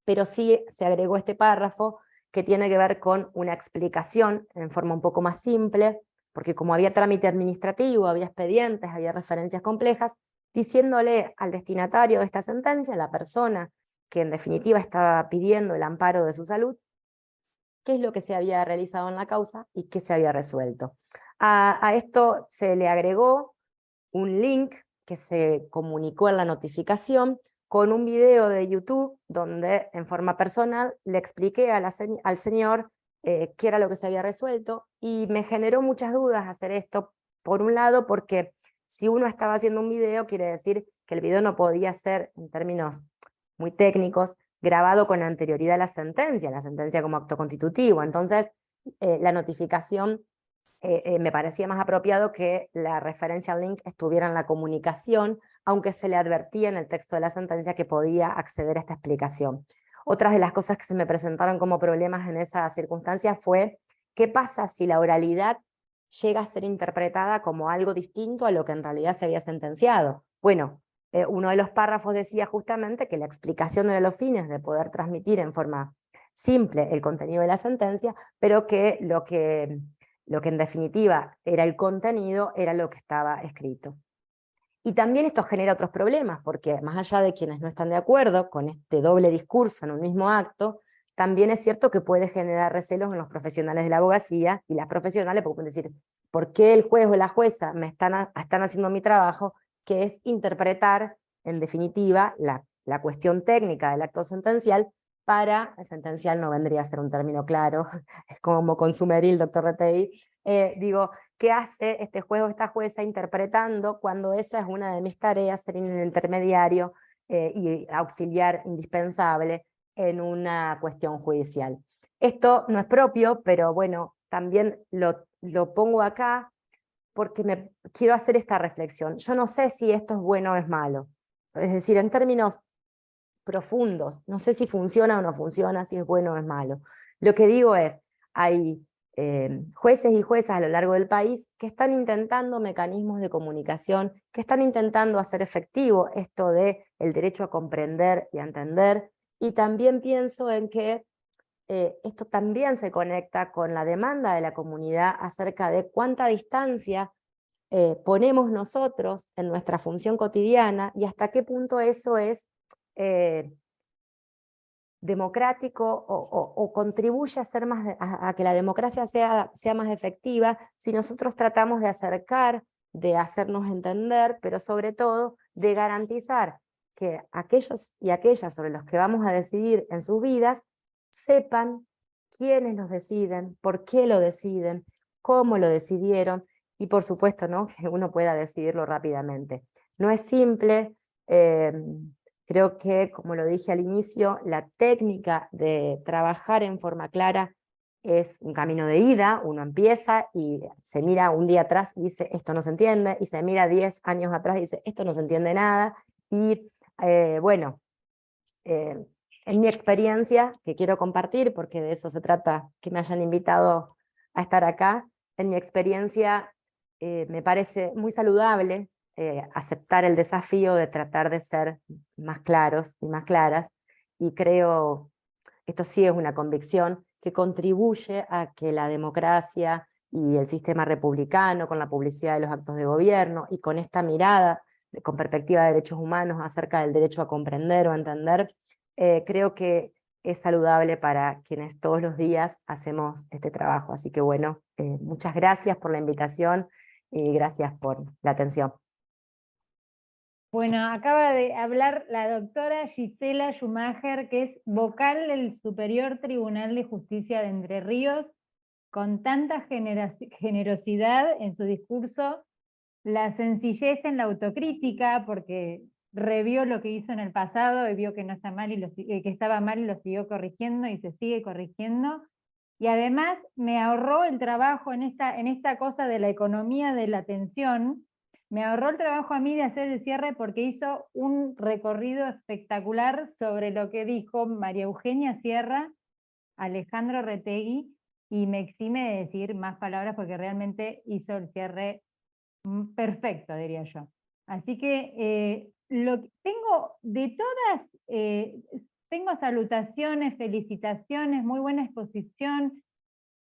pero sí se agregó este párrafo que tiene que ver con una explicación en forma un poco más simple, porque como había trámite administrativo, había expedientes, había referencias complejas, diciéndole al destinatario de esta sentencia, la persona que en definitiva estaba pidiendo el amparo de su salud, qué es lo que se había realizado en la causa y qué se había resuelto. A esto se le agregó un link que se comunicó en la notificación con un video de YouTube donde en forma personal le expliqué al señor qué era lo que se había resuelto, y me generó muchas dudas hacer esto, por un lado porque si uno estaba haciendo un video quiere decir que el video no podía ser, en términos muy técnicos, grabado con anterioridad a la sentencia como acto constitutivo. Entonces la notificación me parecía más apropiado que la referencia al link estuviera en la comunicación, aunque se le advertía en el texto de la sentencia que podía acceder a esta explicación. Otras de las cosas que se me presentaron como problemas en esa circunstancia fue, ¿qué pasa si la oralidad llega a ser interpretada como algo distinto a lo que en realidad se había sentenciado? Bueno, uno de los párrafos decía justamente que la explicación era los fines de poder transmitir en forma simple el contenido de la sentencia, pero que lo que en definitiva era el contenido era lo que estaba escrito. Y también esto genera otros problemas, porque más allá de quienes no están de acuerdo con este doble discurso en un mismo acto, también es cierto que puede generar recelos en los profesionales de la abogacía, y las profesionales pueden decir, ¿por qué el juez o la jueza me están haciendo mi trabajo, que es interpretar, en definitiva, la cuestión técnica del acto sentencial? Para, sentencial no vendría a ser un término claro, es como consumeril, doctor Retegui, digo, ¿qué hace este juez o esta jueza interpretando cuando esa es una de mis tareas, ser un intermediario y auxiliar indispensable en una cuestión judicial? Esto no es propio, pero bueno, también lo pongo acá porque quiero hacer esta reflexión. Yo no sé si esto es bueno o es malo, es decir, en términos profundos, no sé si funciona o no funciona, si es bueno o es malo. Lo que digo es, hay jueces y juezas a lo largo del país que están intentando mecanismos de comunicación, que están intentando hacer efectivo esto de el derecho a comprender y a entender, y también pienso en que esto también se conecta con la demanda de la comunidad acerca de cuánta distancia ponemos nosotros en nuestra función cotidiana y hasta qué punto eso es democrático o contribuye a, ser más a que la democracia sea más efectiva si nosotros tratamos de acercar, de hacernos entender, pero sobre todo de garantizar que aquellos y aquellas sobre los que vamos a decidir en sus vidas sepan quiénes los deciden, por qué lo deciden, cómo lo decidieron, y por supuesto, ¿no?, que uno pueda decidirlo rápidamente. No es simple. Creo que, como lo dije al inicio, la técnica de trabajar en forma clara es un camino de ida. Uno empieza y se mira un día atrás y dice, esto no se entiende, y se mira 10 años atrás y dice, esto no se entiende nada. Y bueno, en mi experiencia, que quiero compartir, porque de eso se trata, que me hayan invitado a estar acá, en mi experiencia me parece muy saludable aceptar el desafío de tratar de ser más claros y más claras, y creo, esto sí es una convicción, que contribuye a que la democracia y el sistema republicano, con la publicidad de los actos de gobierno y con esta mirada con perspectiva de derechos humanos acerca del derecho a comprender o a entender, creo que es saludable para quienes todos los días hacemos este trabajo. Así que bueno, muchas gracias por la invitación y gracias por la atención. Bueno, acaba de hablar la doctora Gisela Schumacher, que es vocal del Superior Tribunal de Justicia de Entre Ríos, con tanta generosidad en su discurso, la sencillez en la autocrítica, porque revió lo que hizo en el pasado y vio que no está mal y que estaba mal y lo siguió corrigiendo y se sigue corrigiendo. Y además me ahorró el trabajo en esta cosa de la economía de la atención. Me ahorró el trabajo a mí de hacer el cierre porque hizo un recorrido espectacular sobre lo que dijo María Eugenia Sierra, Alejandro Retegui, y me exime de decir más palabras porque realmente hizo el cierre perfecto, diría yo. Así que tengo de todas, tengo salutaciones, felicitaciones, muy buena exposición,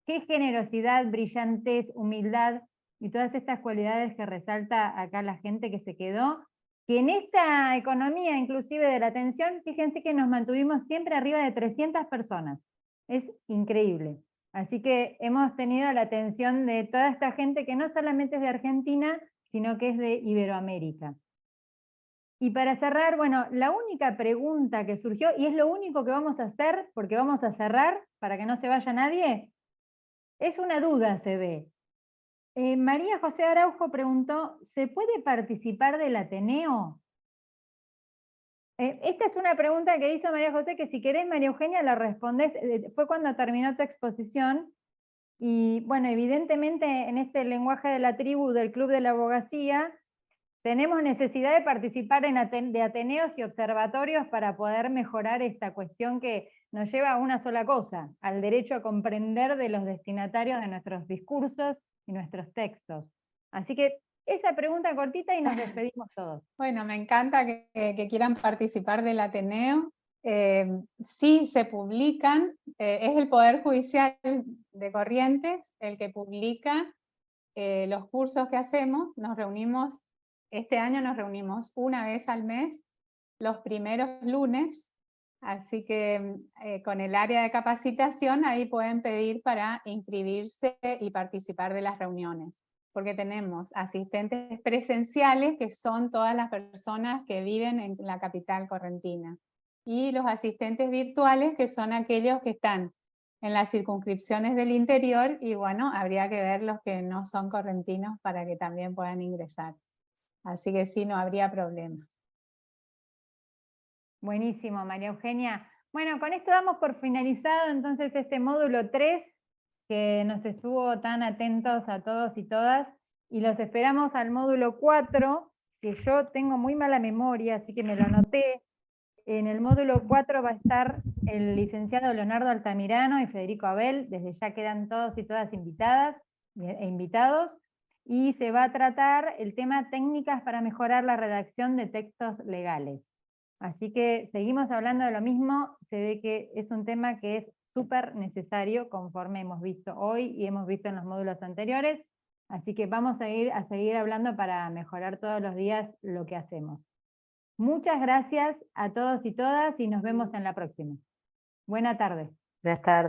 qué generosidad, brillantez, humildad y todas estas cualidades que resalta acá la gente que se quedó, que en esta economía inclusive de la atención, fíjense que nos mantuvimos siempre arriba de 300 personas. Es increíble. Así que hemos tenido la atención de toda esta gente que no solamente es de Argentina, sino que es de Iberoamérica. Y para cerrar, bueno, la única pregunta que surgió, y es lo único que vamos a hacer, porque vamos a cerrar para que no se vaya nadie, es una duda, se ve. María José Araujo preguntó, ¿se puede participar del Ateneo? Esta es una pregunta que hizo María José, que si querés, María Eugenia, la respondés, fue cuando terminó tu exposición, y bueno, evidentemente en este lenguaje de la tribu del Club de la Abogacía, tenemos necesidad de participar de ateneos y observatorios para poder mejorar esta cuestión que nos lleva a una sola cosa, al derecho a comprender de los destinatarios de nuestros discursos y nuestros textos. Así que esa pregunta cortita y nos despedimos todos. Bueno, me encanta que quieran participar del Ateneo. Sí, se publican, es el Poder Judicial de Corrientes el que publica los cursos que hacemos. Nos reunimos, este año nos reunimos una vez al mes, los primeros lunes, así que con el área de capacitación ahí pueden pedir para inscribirse y participar de las reuniones, porque tenemos asistentes presenciales, que son todas las personas que viven en la capital correntina, y los asistentes virtuales, que son aquellos que están en las circunscripciones del interior, y bueno, habría que ver los que no son correntinos para que también puedan ingresar. Así que sí, no habría problemas. Buenísimo, María Eugenia. Bueno, con esto damos por finalizado entonces este módulo 3, que nos estuvo tan atentos a todos y todas, y los esperamos al módulo 4, que yo tengo muy mala memoria, así que me lo anoté. En el módulo 4 va a estar el licenciado Leonardo Altamirano y Federico Abel, desde ya quedan todos y todas invitadas e invitados, y se va a tratar el tema técnicas para mejorar la redacción de textos legales. Así que seguimos hablando de lo mismo, se ve que es un tema que es súper necesario conforme hemos visto hoy y hemos visto en los módulos anteriores, así que vamos a seguir hablando para mejorar todos los días lo que hacemos. Muchas gracias a todos y todas y nos vemos en la próxima. Buena tarde. Buenas tardes.